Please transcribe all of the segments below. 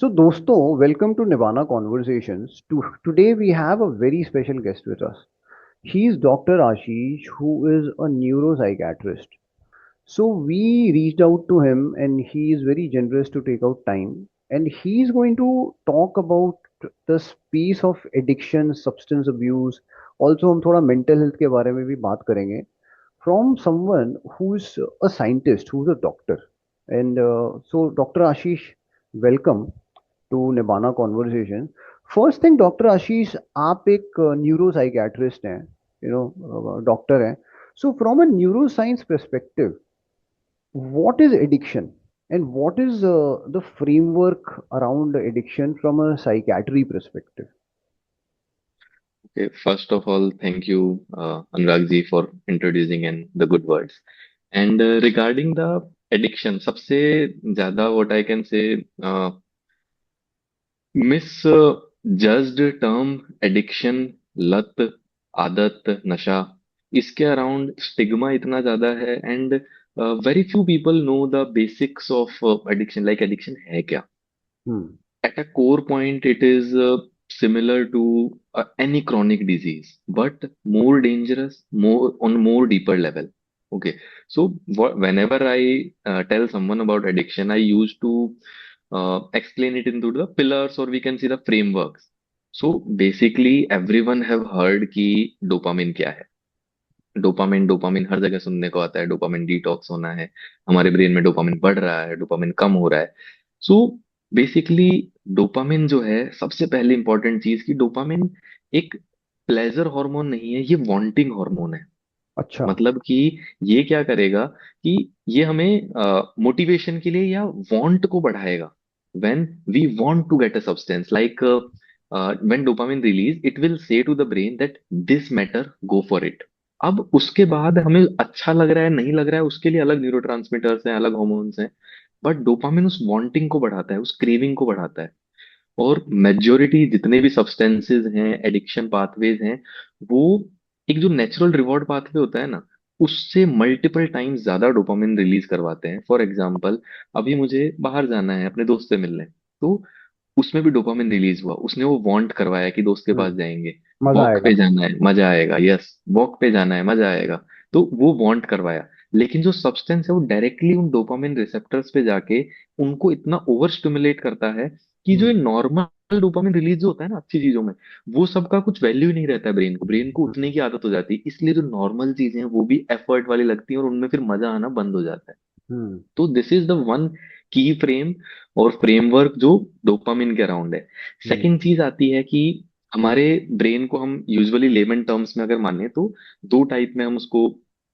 So, dosto, welcome to Nirvana Conversations. Today we have a very special guest with us. He is Dr. Ashish, who is a neuropsychiatrist. So, we reached out to him and he is very generous to take out time. And he is going to talk about the space of addiction, substance abuse. Also, हम थोड़ा mental health के बारे में भी बात करेंगे. From someone who's a scientist, who's a doctor. And so, Dr. Ashish, welcome to निबाना conversation. First thing doctor Ashish, आप एक न्यूरो साइकियाट्रिस्ट हैं, डॉक्टर हैं. So from a neuroscience perspective, what is addiction and what is the framework around addiction from a psychiatry perspective? Okay, first of all, thank you, Anurag ji, for introducing and the good words. And regarding the addiction, सबसे ज़्यादा what I can say, misjudged term addiction, लत, आदत, नशा, इसके around stigma इतना ज़्यादा है and very few people know the basics of addiction, like addiction है क्या? Hmm. At a core point, it is similar to any chronic disease, but more dangerous, more on more deeper level. Okay, so whenever I tell someone about addiction, I used to explain it into the pillars, or we can see the frameworks. So basically, everyone have heard कि dopamine क्या है. Dopamine dopamine हर जगह सुनने को आता है. Dopamine detox होना है, हमारे ब्रेन में डोपामिन बढ़ रहा है, डोपामिन कम हो रहा है. सो बेसिकली डोपामिन जो है, सबसे पहले इंपॉर्टेंट चीज कि डोपामिन एक प्लेजर हार्मोन नहीं है, ये वांटिंग हार्मोन है. अच्छा. मतलब कि ये क्या करेगा कि ये हमें मोटिवेशन के लिए या वांट को बढ़ाएगा. When we want to get a substance like when dopamine release, it will say to the brain that this matter, go for it. अब उसके बाद हमें अच्छा लग रहा है नहीं लग रहा है, उसके लिए अलग न्यूरोट्रांसमीटर्स हैं, अलग हॉर्मोन्स हैं. बट डोपामिन उस वांटिंग को बढ़ाता है, उस क्रेविंग को बढ़ाता है. और मेजोरिटी जितने भी सब्सटेंसेस हैं, एडिक्शन पाथवेज हैं, वो एक जो नेचुरल रिवॉर्ड पाथवे होता है ना, उससे मल्टीपल टाइम्स ज्यादा डोपामिन रिलीज करवाते हैं. फॉर एग्जांपल, अभी मुझे बाहर जाना है अपने दोस्त से मिलने, तो उसमें भी डोपामिन रिलीज हुआ, उसने वो वांट करवाया कि दोस्त के पास हम्म. जाएंगे. मजा वॉक आएगा. पे जाना है, मजा आएगा, यस, वॉक पे जाना है, मजा आएगा. तो वो वांट करवाया. लेकिन जो सब्सटेंस है वो डायरेक्टली उन डोपामिन रिसेप्टर्स पे जाके उनको इतना ओवर स्टिमुलेट करता है कि जो हम्म. ये नॉर्मल डोपामिन रिलीज जो होता है ना अच्छी चीजों में, वो सबका कुछ वैल्यू ही नहीं रहता है. ब्रेन को उठने की आदत हो जाती है, इसलिए जो नॉर्मल चीजें हैं वो भी एफर्ट वाली लगती हैं और उनमें फिर मजा आना बंद हो जाता है. हम्म. तो दिस इज द वन की फ्रेम और फ्रेमवर्क जो डोपामिन के अराउंड है. हम्म. सेकंड चीज आती है कि हमारे ब्रेन को हम यूजुअली लेमन टर्म्स में अगर माने तो दो टाइप में हम उसको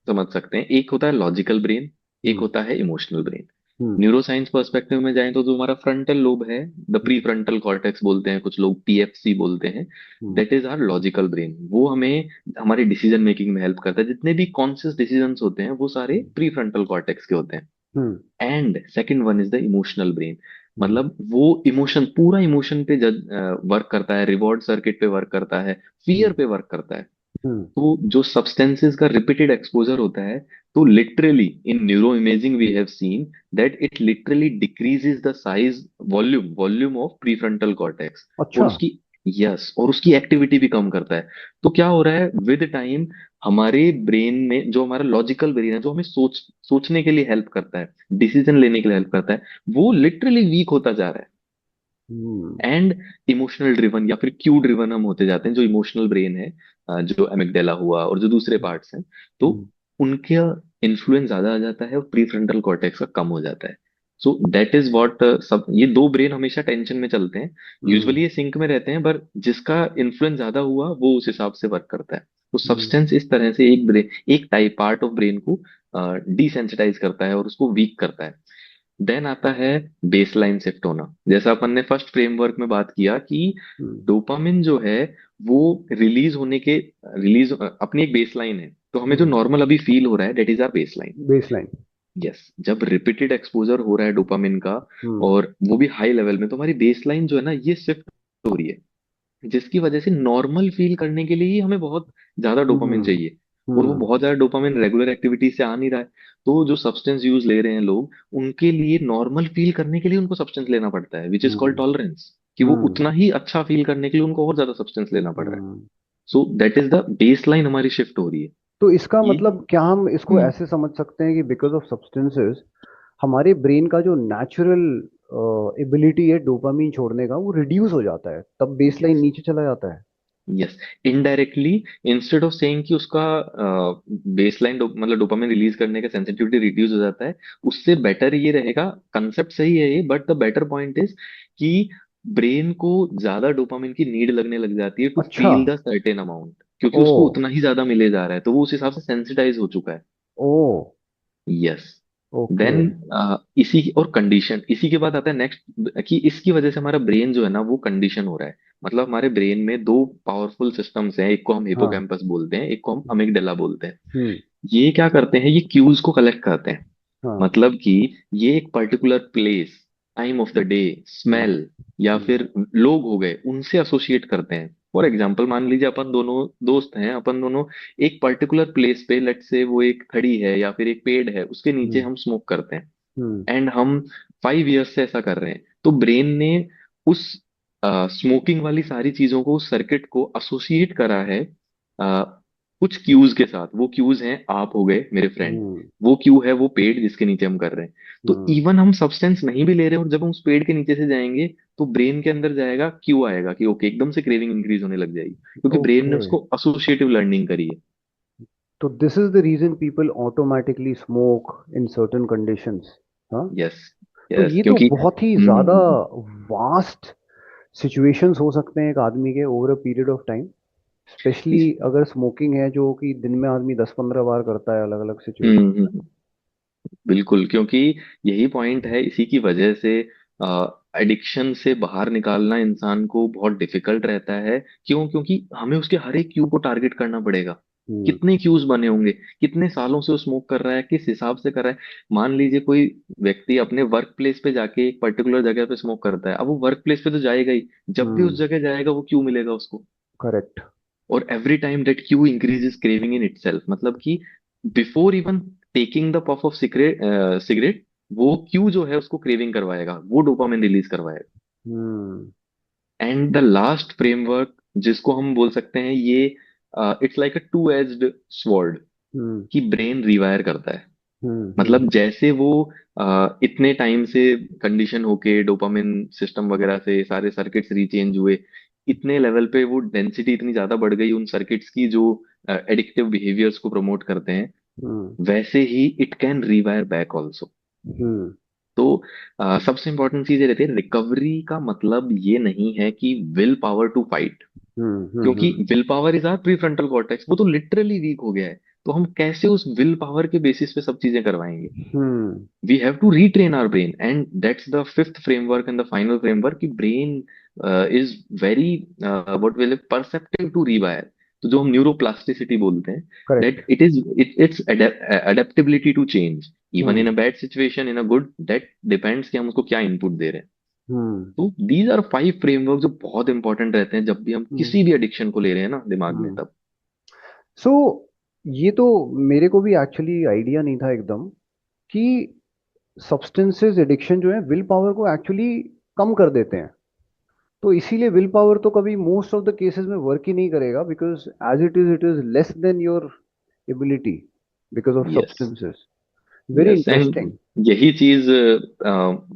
समझ सकते हैं. एक होता है लॉजिकल ब्रेन, एक हम्म. होता है emotional brain. Hmm. Neuroscience perspective में जाएं तो जो हमारा फ्रंटल लोब है, द प्री फ्रंटल कॉर्टेक्स बोलते हैं, कुछ लोग पीएफसी बोलते हैं, hmm. That is our logical brain. वो हमें हमारी डिसीजन मेकिंग में हेल्प करता है. जितने भी कॉन्शियस डिसीजंस होते हैं वो सारे प्री फ्रंटल कॉर्टेक्स के होते हैं. Hmm. And second one is the emotional brain. Hmm. मतलब वो इमोशन, पूरा इमोशन पे जज वर्क करता है, रिवॉर्ड सर्किट पे वर्क करता है, फियर हम्म. पे वर्क करता है. हम्म. तो जो सब्सटेंसेस का रिपीटेड एक्सपोजर होता है, तो literally in neuro imaging we have seen that it literally decreases the size, volume of prefrontal cortex. और अच्छा. उसकी, यस, और उसकी एक्टिविटी भी कम करता है. तो क्या हो रहा है विद टाइम, हमारे ब्रेन में जो हमारा लॉजिकल ब्रेन है, जो हमें सोचने के लिए हेल्प करता है, डिसीजन लेने के लिए हेल्प करता है, वो लिटरली वीक होता जा रहा है. हम्म. एंड इमोशनल ड्रिवन या फिर क्यू ड्रिवन हम होते जाते हैं. जो इमोशनल ब्रेन है, जो एमिगडाला हुआ और जो दूसरे पार्ट्स हैं, तो हम्म. उनके इन्फ्लुएंस ज्यादा आ जाता है और प्री फ्रंटल कॉर्टेक्स का कम हो जाता है. सो दैट इज व्हाट, सब ये दो ब्रेन हमेशा टेंशन में चलते हैं. हम्म. यूजुअली ये सिंक में रहते हैं, पर जिसका इन्फ्लुएंस ज्यादा हुआ वो उस हिसाब से वर्क करता है. तो हम्म. सब्सटेंस इस तरह से एक ब्रेन, एक टाइप पार्ट ऑफ ब्रेन को डिसेंसिटाइज करता है और उसको वीक करता है. देन आता है बेसलाइन शिफ्ट होना. जैसा अपन ने फर्स्ट फ्रेमवर्क में बात किया कि हम्म. डोपामिन जो है वो रिलीज होने के, रिलीज अपनी एक बेसलाइन है. तो हमें जो हम्म. नॉर्मल अभी फील हो रहा है, that is our baseline. Baseline. Yes, जब रिपीटेड एक्सपोजर हो रहा है डोपामिन का, हम्म. और वो भी हाई लेवल में, तो हमारी बेसलाइन जो है ना, ये शिफ्ट हो रही है, जिसकी वजह से नॉर्मल फील करने के लिए ही हमें बहुत ज्यादा डोपामिन हम्म. चाहिए. और वो हम्म। बहुत ज्यादा डोपामिन रेगुलर एक्टिविटी से आ नहीं रहा है। तो जो सब्सटेंस यूज ले रहे हैं लोग, उनके लिए नॉर्मल फील करने के लिए उनको सब्सटेंस लेना पड़ता है, which is called hmm. Tolerance, कि वो हम्म। उतना ही अच्छा फील करने के लिए उनको और ज्यादा सब्सटेंस लेना पड़ रहा है। Hmm. So that is the baseline हमारी शिफ्ट हो रही है। तो इसका ये मतलब क्या हम इसको हम्म ऐसे समझ सकते हैं कि बिकॉज ऑफ सब्सटेंसेस हमारे ब्रेन का जो नेचुरल एबिलिटी है डोपामीन छोड़ने का वो रिड्यूस हो जाता है, तब बेसलाइन नीचे चला जाता है? Yes, indirectly, instead of saying कि उसका बेसलाइन मतलब डोपामिन रिलीज करने का सेंसिटिविटी रिड्यूस हो जाता है, उससे बेटर ये रहेगा। कंसेप्ट सही है ये, but the better point is कि ब्रेन को ज्यादा डोपामिन की नीड लगने लग जाती है टू अच्छा। फील द सर्टेन अमाउंट, क्योंकि ओ। उसको उतना ही ज्यादा मिले जा रहा है, तो वो उस हिसाब से सेंसिटाइज हो चुका है। ओ। यस। ओके। देन और कंडीशन, इसी के बाद आता है नेक्स्ट, कि इसकी वजह से हमारा ब्रेन जो है ना वो कंडीशन हो रहा है। मतलब हमारे ब्रेन में दो पावरफुल सिस्टम्स हैं, एक को हम हाँ। हिपोकैम्पस बोलते हैं, एक को हम अमिगडाला बोलते हैं। हम्म। ये क्या करते हैं, ये क्यूज को कलेक्ट करते हैं। हाँ। मतलब कि ये एक particular place, time of the day, hmm. Smell, या हम्म। फिर लोग हो गए, उनसे एसोसिएट करते हैं। फॉर एग्जाम्पल, मान लीजिए अपन दोनों दोस्त हैं, अपन दोनों एक पर्टिकुलर प्लेस पे, लेट से वो एक खड़ी है या फिर एक पेड़ है, उसके नीचे हम्म। हम स्मोक करते हैं, हम्म। एंड हम 5 इयर्स से ऐसा कर रहे हैं। तो ब्रेन ने उस स्मोकिंग वाली सारी चीजों को, उस सर्किट को एसोसिएट करा है कुछ क्यूज के साथ। वो क्यूज हैं, आप हो गए मेरे फ्रेंड, हम्म। वो क्यू है वो पेड़ जिसके नीचे हम कर रहे हैं। तो हम्म। इवन हम सब्सटेंस नहीं भी ले रहे हैं, और जब हम उस पेड़ के नीचे से जाएंगे, तो ब्रेन के अंदर जाएगा, क्यू आएगा कि ओके, एकदम से क्रेविंग इंक्रीज होने लग जाएगी, क्योंकि ब्रेन ने ओके। उसको एसोसिएटिव लर्निंग करी है। तो this is the reason people automatically smoke in certain conditions. हाँ। यस। तो यस, ये तो क्योंकि बहुत ही ज्यादा वास्ट सिचुएशंस हो सकते हैं एक आदमी के over a period of time, specially अगर स्मोकिंग है जो कि दिन में आदमी 10-15 बार करता है अलग अलग हम्म सिचुएशन हम्म, में। हम्म। बिल्कुल, क्योंकि यही पॉइंट है, इसी की वजह से एडिक्शन से बाहर निकालना इंसान को बहुत डिफिकल्ट रहता है। क्यों? क्योंकि हमें उसके हर एक क्यू को टारगेट करना पड़ेगा। हम्म। कितने क्यूज बने होंगे, कितने सालों से वो स्मोक कर रहा है, किस हिसाब से कर रहा है। मान लीजिए कोई व्यक्ति अपने वर्क प्लेस पे जाके एक पर्टिकुलर जगह पे स्मोक करता है, अब वो वर्क प्लेस पे तो जाएगा ही, जब भी हम्म। उस जगह जाएगा वो क्यू मिलेगा उसको। करेक्ट। और every time that cue increases craving in itself, मतलब कि before even taking the puff of cigarette cigarette, वो क्यू जो है उसको क्रेविंग करवाएगा, वो डोपामिन रिलीज करवाएगा। Hmm. And the last framework जिसको हम बोल सकते हैं, ये it's like a two edged sword, hmm. कि ब्रेन रिवायर करता है। हम्म। मतलब जैसे वो इतने टाइम से कंडीशन होके डोपामिन सिस्टम वगैरह से सारे सर्किट्स रीचेंज हुए, इतने लेवल पे वो डेंसिटी इतनी ज्यादा बढ़ गई उन सर्किट्स की जो एडिक्टिव बिहेवियर्स को प्रमोट करते हैं, हम्म। वैसे ही it can rewire back also. Hmm. तो सबसे इंपॉर्टेंट चीज ये रहती है, रिकवरी का मतलब ये नहीं है कि will power to fight, hmm. क्योंकि will power is our prefrontal cortex, वो तो लिटरली वीक हो गया है। तो हम कैसे उस विल पावर के बेसिस पे सब चीजें करवाएंगे? हम्म। we have to retrain our brain, and that's the fifth framework and the final framework, कि brain is very what will it perceptive to rewire। तो जो हम न्यूरोप्लास्टिसिटी बोलते हैं, correct. that it's adaptability to change even in hmm. a bad situation, in a good, that depends कि हम उसको क्या इनपुट दे रहे हैं। हम्म। तो these are 5 फ्रेमवर्क जो बहुत इंपॉर्टेंट रहते हैं जब भी हम हम्म। किसी भी एडिक्शन को ले रहे हैं ना दिमाग में, हम्म। तब। सो ये तो मेरे को भी एक्चुअली आइडिया नहीं था एकदम कि सब्सटेंसेस एडिक्शन जो है विल पावर को एक्चुअली कम कर देते हैं। तो इसीलिए विल पावर तो कभी मोस्ट ऑफ द केसेस में वर्क ही नहीं करेगा, because as it is less than your ability because of yes. Substances. Very yes, and interesting. यही चीज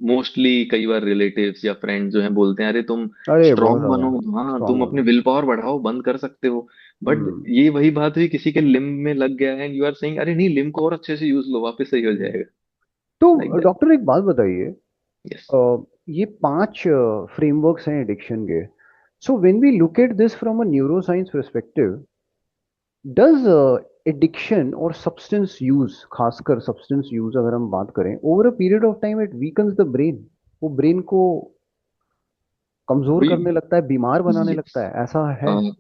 मोस्टली कई बार रिलेटिव्स या फ्रेंड जो हैं बोलते हैं, अरे तुम अरे बहुत स्ट्रांग ज्यादा बनो, हाँ स्ट्रांग तुम अपने होना। विल पावर बढ़ाओ, बंद कर सकते हो। बट हम्म। ये वही बात हुई, किसी के लिम्ब में लग गया है, यू आर सेइंग अरे नहीं, लिम्ब को और अच्छे से यूज लो, वापस सही हो हम्म। जाएगा। लाइक तो दैट। डॉक्टर एक बात बताइए, यस। ये 5 फ्रेमवर्क्स हैं एडिक्शन के। So when we look at this from a neuroscience perspective, does addiction और सब्सटेंस यूज, खासकर सब्सटेंस यूज अगर हम बात करें, over a period of time it weakens the brain, वो ब्रेन को कमजोर वी करने लगता है, बीमार बनाने लगता है, ऐसा है?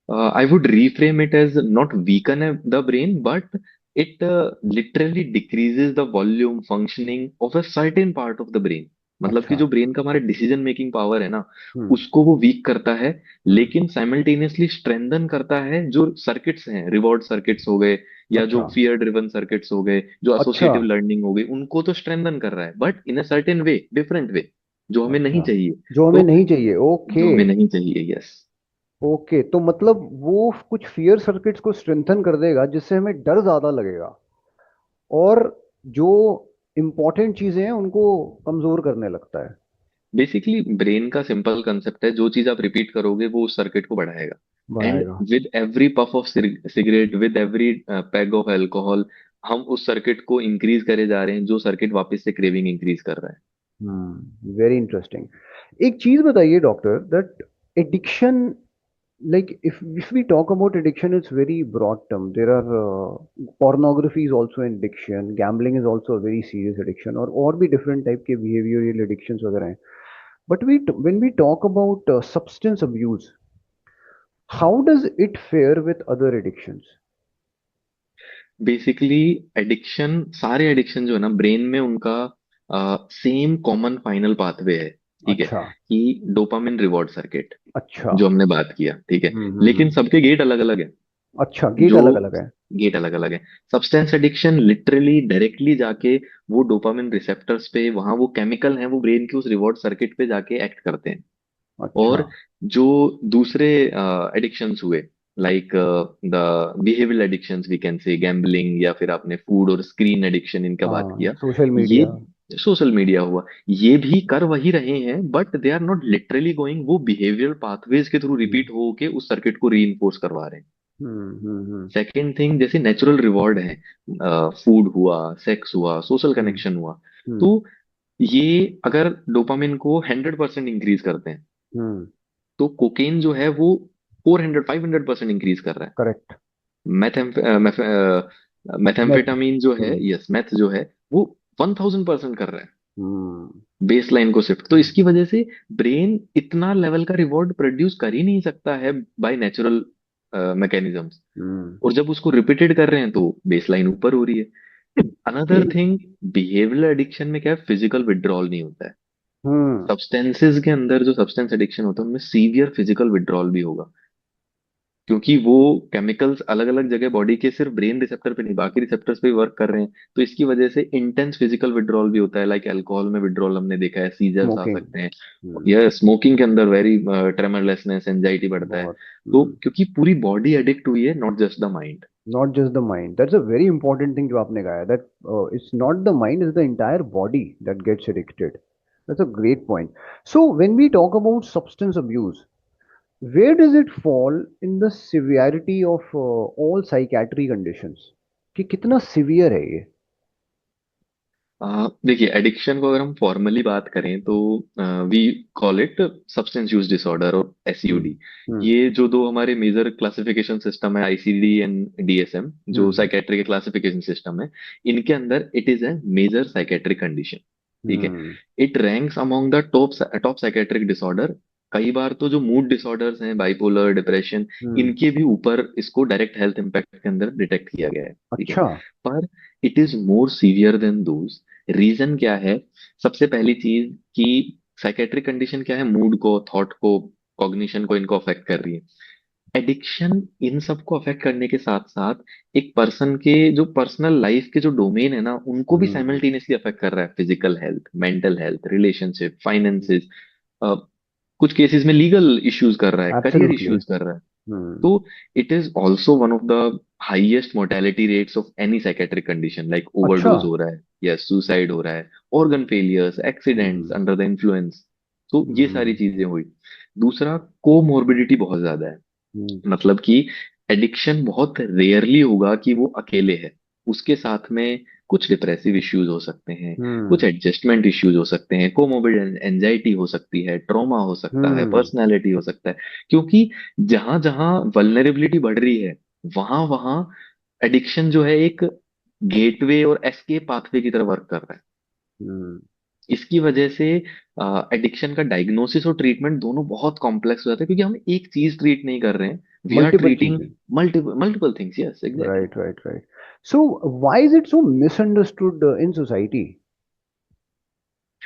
I would reframe it as not weaken the brain, but it literally decreases the volume functioning of a certain part of the brain. मतलब कि अच्छा। जो ब्रेन का हमारे डिसीजन मेकिंग पावर है ना, हम्म। उसको वो वीक करता है। हम्म। लेकिन साइमल्टेनियसली स्ट्रेंथन करता है जो सर्किट्स हैं, रिवॉर्ड सर्किट्स हो गए, या जो अच्छा। फियर ड्रिवन सर्किट्स हो गए, जो अच्छा। एसोसिएटिव लर्निंग हो गई, उनको तो स्ट्रेंथन कर रहा है, but in a certain way, different way, जो हमें नहीं अच्छा, चाहिए। जो हमें तो नहीं चाहिए, ओके। जो हमें नहीं चाहिए, यस। ओके, तो मतलब वो कुछ फियर सर्किट्स को स्ट्रेंथन कर देगा जिससे हमें डर ज्यादा लगेगा, और जो इम्पोर्टेंट चीजें हैं उनको कमजोर करने लगता है। बेसिकली ब्रेन का सिंपल कंसेप्ट है, जो चीज आप रिपीट करोगे वो उस सर्किट को बढ़ाएगा। एंड बढ़ाएगा। With every puff of cigarette, with every peg of alcohol, हम उस सर्किट को इंक्रीज करे जा रहे हैं, जो सर्किट वापस से क्रेविंग इंक्रीज कर रहा है। Very interesting. एक चीज बताइए doctor, that addiction, like if we talk about addiction, it's very broad term. There are pornography is also an addiction, gambling is also a very serious addiction, और भी different type के behavioral addictions वगैरह हैं. But when we talk about substance abuse, how does it fare with other addictions? Basically addiction, सारे addiction जो है ना, brain में उनका सेम कॉमन फाइनल पाथवे है। ठीक है, अच्छा। कि डोपामिन रिवॉर्ड सर्किट, अच्छा। जो हमने बात किया, ठीक है। लेकिन हम्म। सबके गेट अलग अलग है। अच्छा, गेट जो अलग अलग है। गेट अलग अलग है। सब्सटेंस एडिक्शन लिटरली डायरेक्टली जाके वो डोपामिन रिसेप्टर्स पे, वहां वो केमिकल हैं, वो ब्रेन के उस रिवॉर्ड सर्किट पे जाके एक्ट करते हैं। अच्छा। और जो दूसरे एडिक्शंस हुए, like the behavioural addictions we can say, gambling, या फिर आपने फूड और स्क्रीन एडिक्शन इनका बात हाँ, किया, सोशल ये मीडिया। सोशल मीडिया हुआ, ये भी कर वही रहे हैं, but they are not literally going वो बिहेवियरल पाथवेज के थ्रू हम्म। रिपीट हो के उस सर्किट को री करवा रहे हैं। हम्म। सेकेंड थिंग, जैसे नेचुरल रिवॉर्ड है, फूड हुआ, सेक्स हुआ, सोशल हम्म। कनेक्शन हुआ, तो हम्म। ये अगर डोपामिन को 100% इंक्रीज करते हैं, हम्म। तो कोकेन जो है वो 400-500% इंक्रीज कर रहा है। करेक्ट। मैथ। मैथेम्फेटामीन जो है, हम्म। यस, मैथ जो है, वो 1000% कर रहा है हम्म। बेस लाइन को शिफ्ट। तो इसकी वजह से ब्रेन इतना लेवल का रिवॉर्ड प्रोड्यूस कर ही नहीं सकता है बाय नेचुरल मैकेनिज्म्स। हम्म। और जब उसको रिपीटेड कर रहे हैं तो बेस लाइन ऊपर हो रही है। अनदर थिंग, बिहेवियरल एडिक्शन में क्या है, फिजिकल विड्रॉल नहीं होता है। हम्म। सब्सटेंसेस के अंदर जो सब्सटेंस एडिक्शन होता है उनमें सीवियर फिजिकल विड्रॉल भी होगा, क्योंकि वो केमिकल्स अलग अलग जगह बॉडी के, सिर्फ ब्रेन रिसेप्टर पे नहीं, बाकी रिसेप्टर्स पे भी वर्क कर रहे हैं। तो इसकी वजह से इंटेंस फिजिकल विड्रॉल भी होता है, लाइक अल्कोहल में विड्रॉल हमने देखा है, सीजर्स आ स्मोकिंग। सकते हैं। यह स्मोकिंग के अंदर वेरी ट्रेमरलेसनेस, एंजाइटी बढ़ता है। बहुत। तो क्योंकि पूरी बॉडी एडिक्ट हुई है, not just the mind. Not just the mind, that's a very important thing जो आपने कहा है, that it's not the mind, is the entire body that gets addicted. That's a great point. So when we talk about substance abuse, where does it fall in the severity of all psychiatry conditions? कि कितना severe है ये? देखिए, addiction को अगर हम formally बात करें तो we call it substance use disorder और हम्म. एसयूडी। हम्म. ये जो दो हमारे मेजर क्लासिफिकेशन सिस्टम है, आईसीडी एंड डीएसएम, जो हम्म. साइकेट्री के क्लासिफिकेशन सिस्टम है, इनके अंदर it is a major psychiatric condition. ठीक है, hmm. It ranks among the top psychiatric disorder. कई बार तो जो मूड डिसऑर्डर्स हैं, बाइपोलर, डिप्रेशन, हम्म. इनके भी ऊपर इसको डायरेक्ट हेल्थ इम्पैक्ट के अंदर डिटेक्ट किया गया है। ठीक है, अच्छा. पर it is more severe than those. Reason क्या है? सबसे पहली चीज कि साइकेट्रिक कंडीशन क्या है, मूड को, थॉट को, कॉग्निशन को, इनको अफेक्ट कर रही है। एडिक्शन इन सबको अफेक्ट करने के साथ साथ एक पर्सन के जो पर्सनल लाइफ के जो डोमेन है ना, उनको भी हम्म. साइमल्टेनियसली अफेक्ट कर रहा है। Physical health, mental health, relationship, finances, कुछ केसेस में लीगल इश्यूज कर रहा है, करियर एब्सोल्युटली. इश्यूज कर रहा है। हम्म. तो it is also one of the highest mortality rates of any psychiatric condition, like अच्छा. overdose हो रहा है, या suicide हो रहा है, organ failures, accidents hmm. under the influence। तो ये सारी हम्म. चीजें हुई। दूसरा, कोमोर्बिडिटी बहुत ज्यादा है। हम्म. मतलब कि एडिक्शन बहुत रेयरली होगा कि वो अकेले है, उसके साथ में कुछ डिप्रेसिव इश्यूज हो सकते हैं, कुछ हम्म. एडजस्टमेंट इश्यूज हो सकते हैं, कोमोrbid एंजाइटी हो सकती है, ट्रॉमा हो सकता है, हम्म. पर्सनैलिटी हो सकता है। क्योंकि जहां जहां वल्नरेबिलिटी बढ़ रही है, वहां वहां एडिक्शन जो है एक गेटवे और एस्केप पाथवे की तरह वर्क कर रहा है। हम्म. इसकी वजह से एडिक्शन का डायग्नोसिस और ट्रीटमेंट दोनों बहुत कॉम्प्लेक्स हो जाता है, क्योंकि हम एक चीज ट्रीट नहीं कर रहे हैं, वी आर मल्टीपल ट्रीटिंग चीजें. Multiple multiple things. Yes, exactly. Right, right, right. So why is it so misunderstood in society?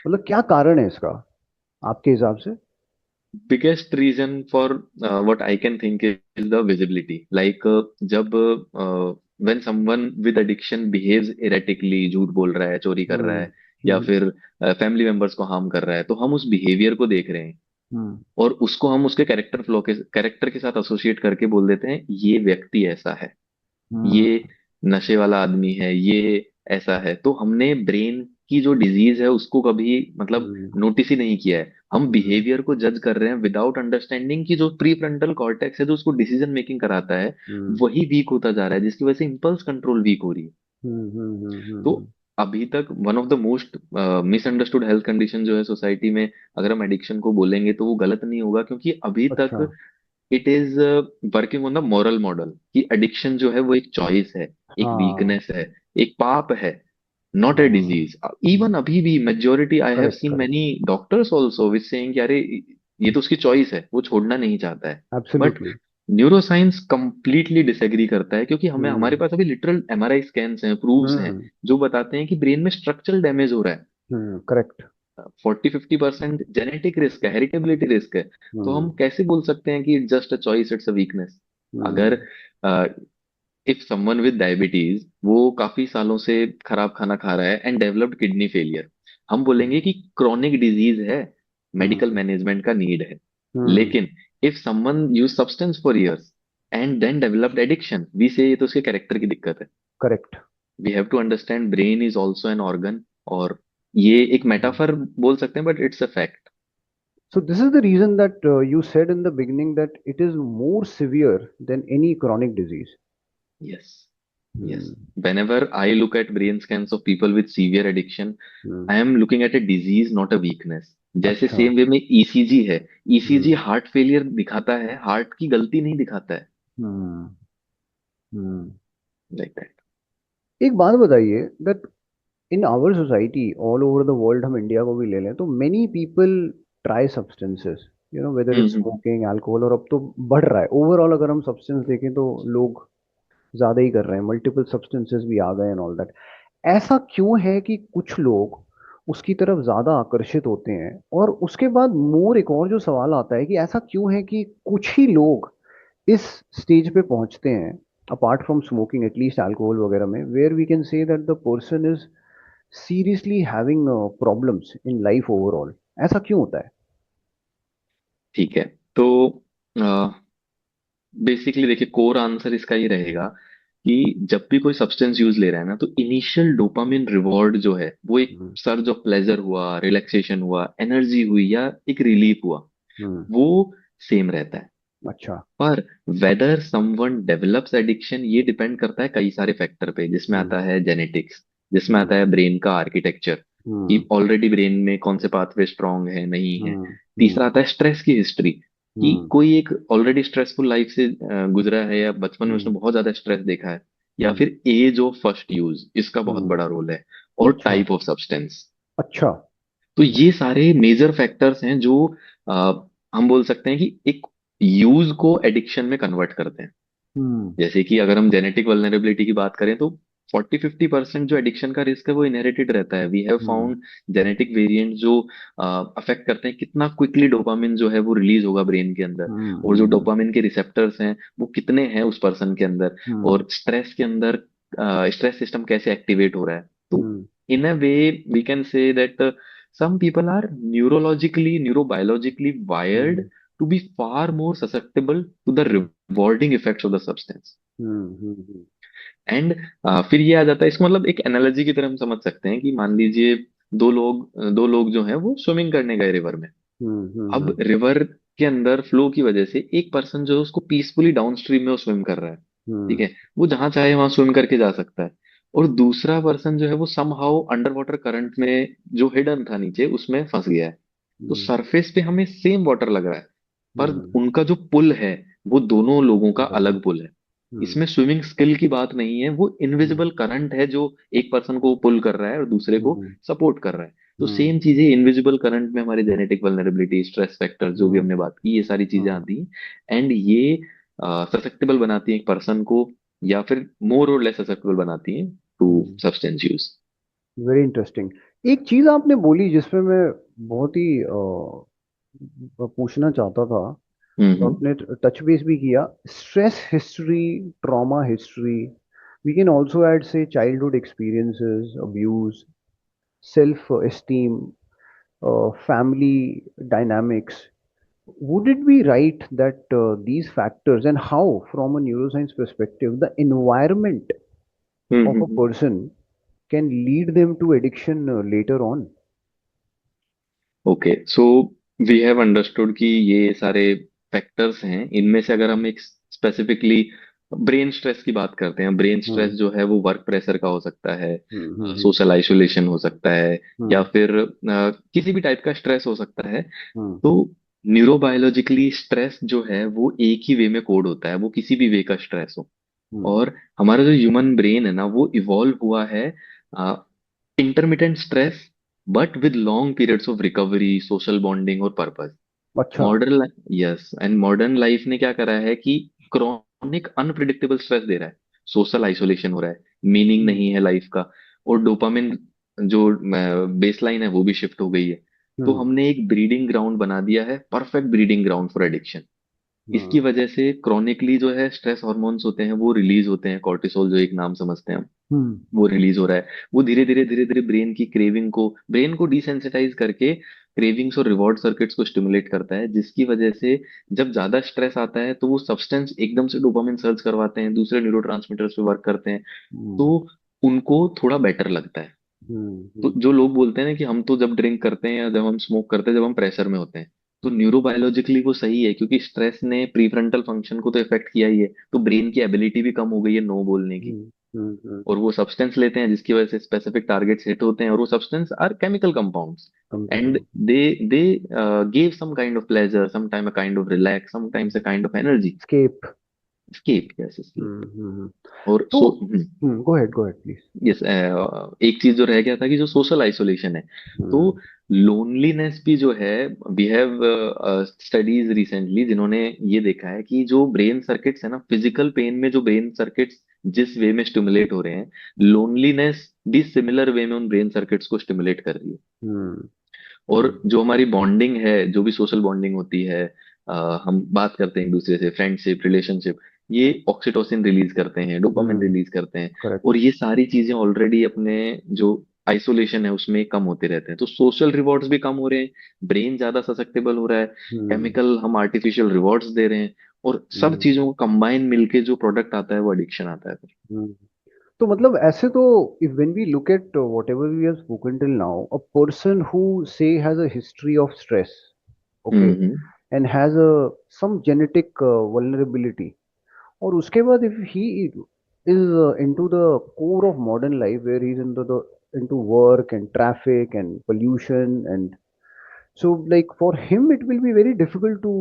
मतलब क्या कारण है इसका आपके हिसाब से? Biggest reason for what I can think is the visibility, like जब when someone with addiction behaves erratically, झूठ बोल रहा है, चोरी कर रहा हम्म है, या हम्म फिर फैमिली मेंबर्स को हार्म कर रहा है, तो हम उस बिहेवियर को देख रहे हैं हम्म और उसको हम उसके कैरेक्टर के साथ एसोसिएट करके बोल देते हैं ये व्यक्ति ऐसा है, हम्म ये नशे वाला आदमी है, ये ऐसा है। तो हमने ब्रेन की जो डिजीज है उसको कभी मतलब हम्म नोटिस ही नहीं किया है। हम हम्म बिहेवियर को जज कर रहे हैं विदाउट अंडरस्टैंडिंग कि जो प्री फ्रंटल कॉर्टेक्स है जो उसको डिसीजन मेकिंग कराता है, हम्म वही वीक होता जा रहा है, जिसकी वजह से इम्पल्स कंट्रोल वीक हो रही है। तो हम्म। अभी तक one of the most misunderstood health condition जो है सोसाइटी में, अगर हम एडिक्शन को बोलेंगे तो वो गलत नहीं होगा, क्योंकि अभी अच्छा। तक it is working on the moral model कि एडिक्शन जो है वो एक चॉइस है, एक हाँ वीकनेस है, एक पाप है, नॉट ए हाँ। डिजीज। इवन अभी भी majority I have correct seen correct. Many doctors also which saying कि अरे ये तो उसकी चॉइस है, वो छोड़ना नहीं चाहता है। But absolutely. Neuroscience completely disagree करता है, क्योंकि हमें हमारे हम्म पास अभी लिटरल एमआरआई स्कैन्स हैं, प्रूफ्स हैं, हम्म जो बताते हैं कि ब्रेन में स्ट्रक्चरल डैमेज हो रहा है। करेक्ट। 40-50% जेनेटिक रिस्क है, हेरिटेबिलिटी रिस्क है। तो हम हम्म कैसे बोल सकते हैं कि it's just a choice, it's a weakness? Hmm अगर इफ समवन विद डायबिटीज वो काफी सालों से खराब खाना खा रहा है एंड डेवलप्ड किडनी फेलियर, हम बोलेंगे कि क्रॉनिक डिजीज है, मेडिकल हम्म मैनेजमेंट का नीड है। हम्म। लेकिन if someone use substance for years and then developed addiction, we say ये तो उसके कैरेक्टर की दिक्कत है। Correct. We have to understand brain is also an organ. और ये एक मेटाफर बोल सकते हैं, but it's a fact. So this is the reason that you said in the beginning that it is more severe than any chronic disease. Yes, yes. Hmm. whenever I look at brain scans of people with severe addiction, Hmm. I am looking at a disease, not a weakness. जैसे अच्छा। Same way में ECG है, ECG हम्म heart failure दिखाता है, heart की गलती नहीं दिखाता है। Hmm hmm. Like that. एक बात बताइए that in our society all over the world, हम इंडिया को भी ले लें तो many people try substances, you know, whether it's hmm smoking, alcohol, और अब तो बढ़ रहा है ओवरऑल। अगर हम सब्सटेंस देखें तो लोग ज्यादा ही कर रहे हैं, मल्टीपल सब्सटेंसेस भी आ गए एंड ऑल दैट। ऐसा क्यों है कि कुछ लोग उसकी तरफ ज्यादा आकर्षित होते हैं? और उसके बाद मोर एक और जो सवाल आता है कि ऐसा क्यों है कि कुछ ही लोग इस स्टेज पे पहुंचते हैं, apart from smoking at least alcohol वगैरह में, where we can say that the person is seriously having problems in life overall? ऐसा क्यों होता है? ठीक है। तो बेसिकली देखिए, कोर आंसर इसका ये रहेगा कि जब भी कोई सब्सटेंस यूज ले रहा है ना, तो इनिशियल डोपामिन रिवॉर्ड जो है वो एक हम्म सर्ज ऑफ प्लेजर हुआ, रिलैक्सेशन हुआ, एनर्जी हुई, या एक रिलीफ हुआ, हम्म। वो सेम रहता है। अच्छा। पर वेदर समवन डेवलप्स एडिक्शन, ये डिपेंड करता है कई सारे फैक्टर पे, जिसमें हम्म आता है जेनेटिक्स, जिसमें हम्म आता है ब्रेन का आर्किटेक्चर कि हम्म ऑलरेडी ब्रेन में कौन से पाथवे स्ट्रांग है नहीं है। हम्म तीसरा हम्म आता है स्ट्रेस की हिस्ट्री, कि हम्म कोई एक ऑलरेडी स्ट्रेसफुल लाइफ से गुजरा है, या बचपन में उसने हम्म बहुत ज्यादा स्ट्रेस देखा है, या हम्म फिर एज ऑफ फर्स्ट यूज, इसका बहुत हम्म। बड़ा रोल है, और अच्छा। Type of substance. अच्छा। तो ये सारे मेजर फैक्टर्स हैं जो अ, हम बोल सकते हैं कि एक यूज को एडिक्शन में कन्वर्ट करते हैं। हम्म जैसे कि अगर हम जेनेटिक वल्नरेबिलिटी की बात करें, तो 40-50% जो एडिक्शन का रिस्क है वो इनहेरिटेड रहता है। We have hmm found genetic variant जो अफेक्ट करते हैं कितना क्विकली डोपामिन जो है वो रिलीज होगा ब्रेन के अंदर, और जो हम्म डोपामिन के रिसेप्टर्स हैं वो कितने हैं उस पर्सन के अंदर, हम्म और स्ट्रेस के अंदर स्ट्रेस सिस्टम कैसे एक्टिवेट हो रहा है। तो hmm in a way we can say that some people are neurologically, neurobiologically wired hmm to be far more susceptible to the rewarding effects of the substance. Hmm and फिर ये आ जाता है, इसको मतलब एक एनालॉजी की तरह हम समझ सकते हैं कि मान लीजिए दो लोग जो हैं वो स्विमिंग करने गए रिवर में। अब हम्म रिवर के अंदर फ्लो की वजह से एक पर्सन जो है उसको पीसफुली डाउन स्ट्रीम में वो स्विम कर रहा है, ठीक हम्म है, वो जहां चाहे वहां स्विम करके जा सकता है। और दूसरा पर्सन जो है वो समहाउ अंडर वाटर करंट में जो हिडन था नीचे उसमें फंस गया है। तो हम्म सरफेस पे हमें सेम वाटर लग रहा है, पर हम्म उनका जो पुल है वो दोनों लोगों का हम्म अलग पुल है। हम्म इसमें स्विमिंग स्किल की बात नहीं है, वो हम्म इनविजिबल करंट है जो एक पर्सन को पुल कर रहा है और दूसरे को हम्म सपोर्ट कर रहा है। तो हम्म सेम चीजें इनविजिबल करंट में हमारी जेनेटिक वल्नरेबिलिटी, स्ट्रेस फैक्टर जो भी हम्म हमने बात की, ये सारी चीजें हम्म आती हैं, एंड ये ससेप्टेबल बनाती हैं एक पर्सन को, या फिर मोर और लेस ससेप्टेबल बनाती हैं to substance use. Very interesting. एक चीज आपने बोली जिसमें मैं बहुत ही पूछना चाहता था, तो हम्म आपने टच बेस भी किया। Stress history, trauma history, we can also add say childhood experiences, abuse, self esteem, family dynamics. Would it be right that these factors, and how, from a neuroscience perspective, the environment of a hmm. person can lead them to addiction later on? Okay, so we have understood कि ये सारे factors हैं। इनमें से अगर हम एक specifically brain stress की बात करते हैं, ब्रेन स्ट्रेस Hmm. जो है वो वर्क प्रेशर का हो सकता है, Hmm. Hmm. सोशल आइसोलेशन हो सकता है, या Hmm. फिर किसी भी टाइप का स्ट्रेस हो सकता है। Hmm. तो न्यूरोबायोलॉजिकली स्ट्रेस जो है वो एक ही वे में कोड होता है, वो किसी भी वे का स्ट्रेस हो। Hmm. और हमारा जो ह्यूमन ब्रेन है ना, वो इवॉल्व हुआ है intermittent stress but with long periods of recovery, social bonding और पर्पस। अच्छा. Modern, yes, and modern life ने क्या करा है कि क्रॉनिक अनप्रिडिक्टेबल स्ट्रेस दे रहा है, सोशल आइसोलेशन हो रहा है, मीनिंग Hmm. नहीं है लाइफ का, और डोपामिन जो बेसलाइन है वो भी शिफ्ट हो गई है। तो Hmm. हमने एक ब्रीडिंग ग्राउंड बना दिया है, perfect breeding ground for addiction. इसकी Hmm. वजह से क्रॉनिकली जो है स्ट्रेस हॉर्मोन्स होते हैं वो रिलीज होते हैं, कॉर्टिसोल जो एक नाम समझते हैं हम, Hmm. वो रिलीज हो रहा है। वो धीरे धीरे ब्रेन को डिसेंसिटाइज करके क्रेविंग्स और रिवॉर्ड सर्किट्स को स्टिमुलेट करता है, जिसकी वजह से जब ज्यादा स्ट्रेस आता है तो वो सब्सटेंस एकदम से डोपामिन सर्च करवाते हैं, दूसरे न्यूरोट्रांसमीटर्स पे वर्क करते हैं, तो Hmm. उनको थोड़ा बेटर लगता है। Hmm. तो Hmm. जो लोग बोलते हैं ना कि हम तो जब ड्रिंक करते हैं या जब हम स्मोक करते हैं जब हम प्रेशर में होते हैं, तो न्यूरोबायोलॉजिकली वो सही है, क्योंकि स्ट्रेस ने प्रीफ्रंटल फंक्शन को तो इफेक्ट किया ही है, तो ब्रेन की एबिलिटी भी कम हो गई है नो बोलने की। Hmm. Hmm. Hmm. और वो सब्सटेंस लेते हैं जिसकी वजह से स्पेसिफिक टारगेट्स हिट होते हैं, और वो substance are chemical compounds, and Computer. They give some kind of pleasure, some time a kind of relax, sometimes a kind of energy, Escape. escape, yes, escape। Hmm. Hmm. और तो so go ahead, please. Yes, एक चीज जो रह गया था कि जो सोशल आइसोलेशन है, तो Hmm. लोनलीनेस भी जो है, वी हैव स्टडीज रिसेंटली जिन्होंने ये देखा है कि जो ब्रेन सर्किट्स है ना, फिजिकल पेन में जो ब्रेन सर्किट्स जिस वे में स्टिमुलेट हो रहे हैं, लोनलीनेस भी सिमिलर वे में उन ब्रेन सर्किट्स को स्टिमुलेट कर रही है। Hmm. और Hmm. जो हमारी बॉन्डिंग है, जो भी सोशल बॉन्डिंग होती है, हम बात करते हैं एक दूसरे से, फ्रेंडशिप, रिलेशनशिप, ये ऑक्सीटोसिन रिलीज करते हैं, डोपामिन Hmm. रिलीज करते हैं, और Correct. ये सारी चीजें ऑलरेडी अपने जो आइसोलेशन है उसमें कम होते रहते हैं, तो सोशल रिवॉर्ड्स भी कम हो रहे हैं, ब्रेन ज्यादा ससेप्टेबल हो रहा है, Hmm. केमिकल हम आर्टिफिशियल रिवॉर्ड्स दे रहे हैं, और सब Hmm. चीजों को कंबाइन मिलके जो प्रोडक्ट आता है वो एडिक्शन आता है फिर। Hmm. तो मतलब ऐसे तो, if when we look at whatever we have spoken till now, a person who say has a history of stress, okay, hmm and has a some genetic vulnerability, और उसके बाद if he is into the core of modern life where he's into the into work and traffic and pollution, and so like for him it will be very difficult to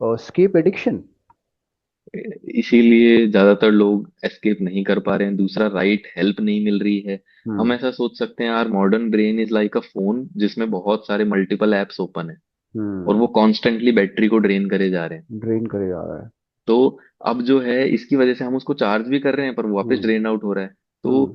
escape addiction. इसीलिए ज्यादातर लोग escape नहीं कर पा रहे हैं, दूसरा right help नहीं मिल रही है। हम Hmm. ऐसा सोच सकते हैं, यार modern brain is like a phone जिसमें बहुत सारे मल्टीपल एप्स ओपन है, और वो Hmm. कॉन्स्टेंटली बैटरी को ड्रेन करे जा रहे हैं। ड्रेन करे जा रहा है. तो अब जो है इसकी वजह से हम उसको चार्ज भी कर रहे हैं पर वो वापस Hmm. ड्रेन आउट हो रहा है। Hmm. तो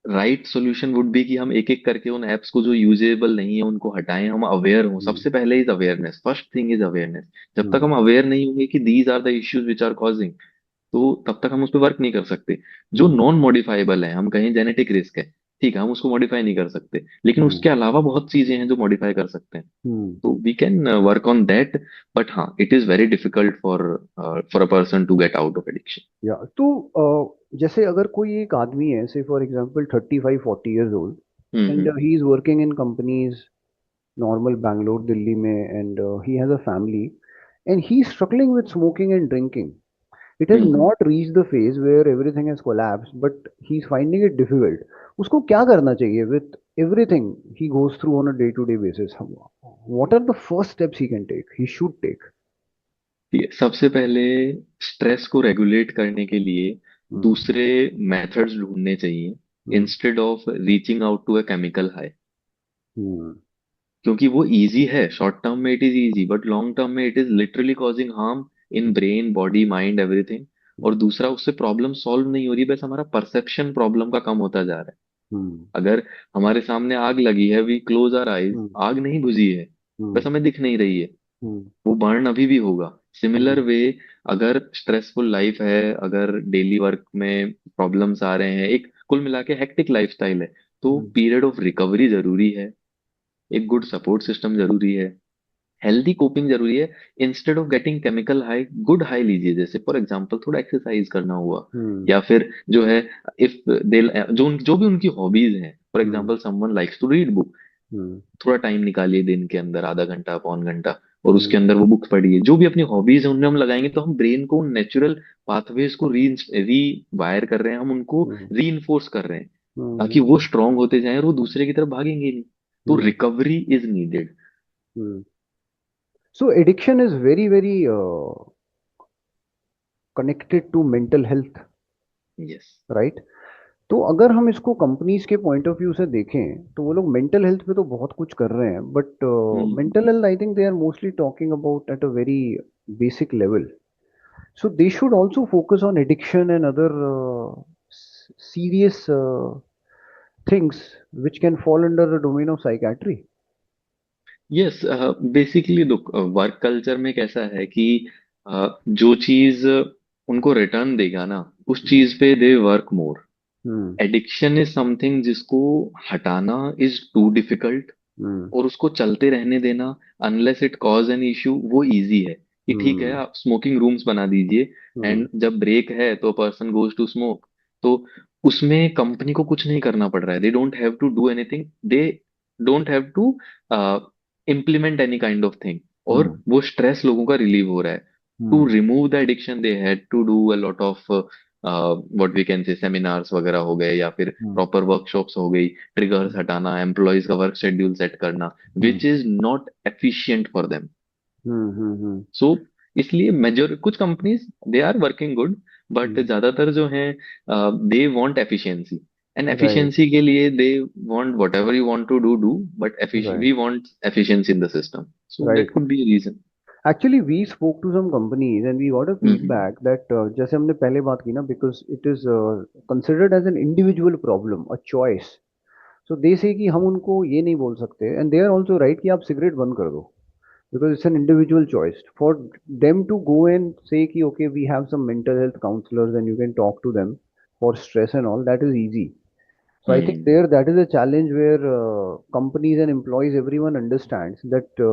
राइट सॉल्यूशन वुड बी कि हम एक एक करके उन एप्स को जो यूजेबल नहीं है उनको हटाएं, हम अवेयर हों। Hmm. सबसे पहले is awareness, first thing is awareness. जब तक Hmm. हम अवेयर नहीं होंगे कि these are the issues which are causing, तो तब तक हम उस पर वर्क नहीं कर सकते। जो Hmm. नॉन मॉडिफाइबल है, हम कहें जेनेटिक रिस्क है, ठीक है, हम उसको मॉडिफाई नहीं कर सकते, लेकिन Hmm. उसके अलावा बहुत चीजें हैं जो मॉडिफाई कर सकते हैं, Hmm. तो we can work on that. But हाँ, it is very difficult for a person to get out of addiction. या तो जैसे अगर कोई एक आदमी है, say for example 35-40 years old, and hmm he is working in companies, normal Bangalore Delhi में, and he has a family, and he is struggling with smoking and drinking. It has hmm not reached the phase where everything has collapsed, but he's finding it difficult. उसको क्या करना चाहिए with everything he goes through on a day-to-day basis? What are the first steps he can take? He should take. ठीक है, सबसे पहले stress को regulate करने के लिए Hmm. दूसरे मेथड्स ढूंढने चाहिए, Hmm. Instead of reaching out to a chemical high. Hmm. क्योंकि वो इजी है, शॉर्ट टर्म में it is easy, but long term में it is literally causing harm in brain, body, mind, everything. और Hmm. दूसरा, उससे प्रॉब्लम सॉल्व नहीं हो रही, बस हमारा परसेप्शन प्रॉब्लम का कम होता जा रहा है। हम्म अगर हमारे सामने आग लगी है, वी क्लोज आवर आईज, हम्म आग नहीं बुझी है, बस हम्म हमें दिख नहीं रही है, हम्म वो बर्न अभी भी होगा। सिमिलर हम्म वे, अगर स्ट्रेसफुल लाइफ है, अगर डेली वर्क में प्रॉब्लम्स आ रहे हैं, एक कुल मिला के हेक्टिक लाइफस्टाइल है, तो हम्म पीरियड ऑफ रिकवरी जरूरी है, एक गुड सपोर्ट सिस्टम जरूरी है, हेल्दी कोपिंग जरूरी है। Instead of getting chemical high, good high लीजिए, जैसे फॉर एग्जांपल थोड़ा एक्सरसाइज करना हुआ, हम्म या फिर जो है, इफ दे जो भी उनकी हॉबीज हैं, for hmm example someone likes to read book, hmm थोड़ा टाइम निकालिए दिन के अंदर, आधा घंटा पौन घंटा, और उसके हम्म अंदर वो बुक पढ़िए, जो भी अपनी हॉबीज है उनमें हम लगाएंगे, तो हम ब्रेन को नेचुरल पाथवेज को री वायर कर रहे हैं, हम उनको हम्म री इन्फोर्स कर रहे हैं, ताकि हम्म वो स्ट्रांग होते जाएं और वो दूसरे की तरफ भागेंगे नहीं। तो hmm recovery is needed. Hmm So addiction is very, very connected to mental health, yes. right? तो अगर हम इसको कंपनीज के पॉइंट ऑफ व्यू से देखें तो वो लोग मेंटल हेल्थ पे तो बहुत कुछ कर रहे हैं, but hmm. Mental health I think they are mostly talking about at a very basic level. So they should also focus on addiction and other serious things which can fall under the domain of psychiatry. Yes, basically work culture में कैसा है कि जो चीज उनको return देगा ना, उस हम्म चीज पे they work more. Hmm addiction is something जिसको हटाना इज टू डिफिकल्ट, हम्म और उसको चलते रहने देना, unless it cause an issue, वो इजी है। कि ठीक है, हम्म आप स्मोकिंग रूम्स बना दीजिए, हम्म एंड जब ब्रेक है तो पर्सन गोज टू स्मोक, तो उसमें कंपनी को कुछ नहीं करना पड़ रहा है, they don't have to do anything, they don't have to implement any kind of thing, और हम्म वो स्ट्रेस लोगों का रिलीव हो रहा है। To hmm remove the addiction they had to do a lot of what we can say seminars वगैरह हो गए, या फिर हम्म प्रॉपर वर्कशॉप्स हो गई, ट्रिगर्स हटाना, एम्प्लॉयज का वर्क शेड्यूल सेट करना, hmm which is not efficient for them. Hmm. So इसलिए मेजर कुछ companies they are working good, but Hmm. ज्यादातर जो है they want efficiency, and Right, efficiency के लिए they want whatever you want to do do, but right, we want efficiency in the system, so right. That could be reason. Actually, we spoke to some companies and we got a hmm. feedback that जैसे हमने पहले बात की ना, because it is considered as an individual problem, a choice. So they say कि हम उनको ये नहीं बोल सकते, and they are also right कि आप सिगरेट बंद कर दो, because it's an individual choice. For them to go and say कि okay, we have some mental health counselors and you can talk to them for stress and all, that is easy. So I think hmm. there that is a challenge where companies and employees, everyone understands that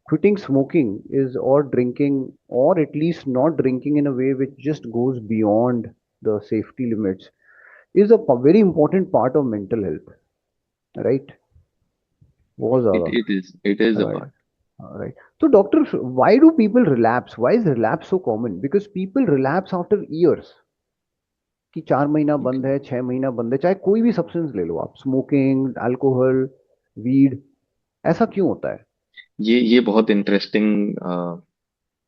quitting smoking is, or drinking, or at least not drinking in a way which just goes beyond the safety limits, is a very important part of mental health, right? बहुत ज़्यादा. It is a Right. Part. Right. So, doctor, why do people relapse? Why is relapse so common? Because people relapse after years. कि 4 महीना बंद है, 6 महीना बंद है, चाहे कोई भी सब्सटेंस ले लो आप, स्मोकिंग, अल्कोहल, वीड, ऐसा क्यों होता है? ये बहुत इंटरेस्टिंग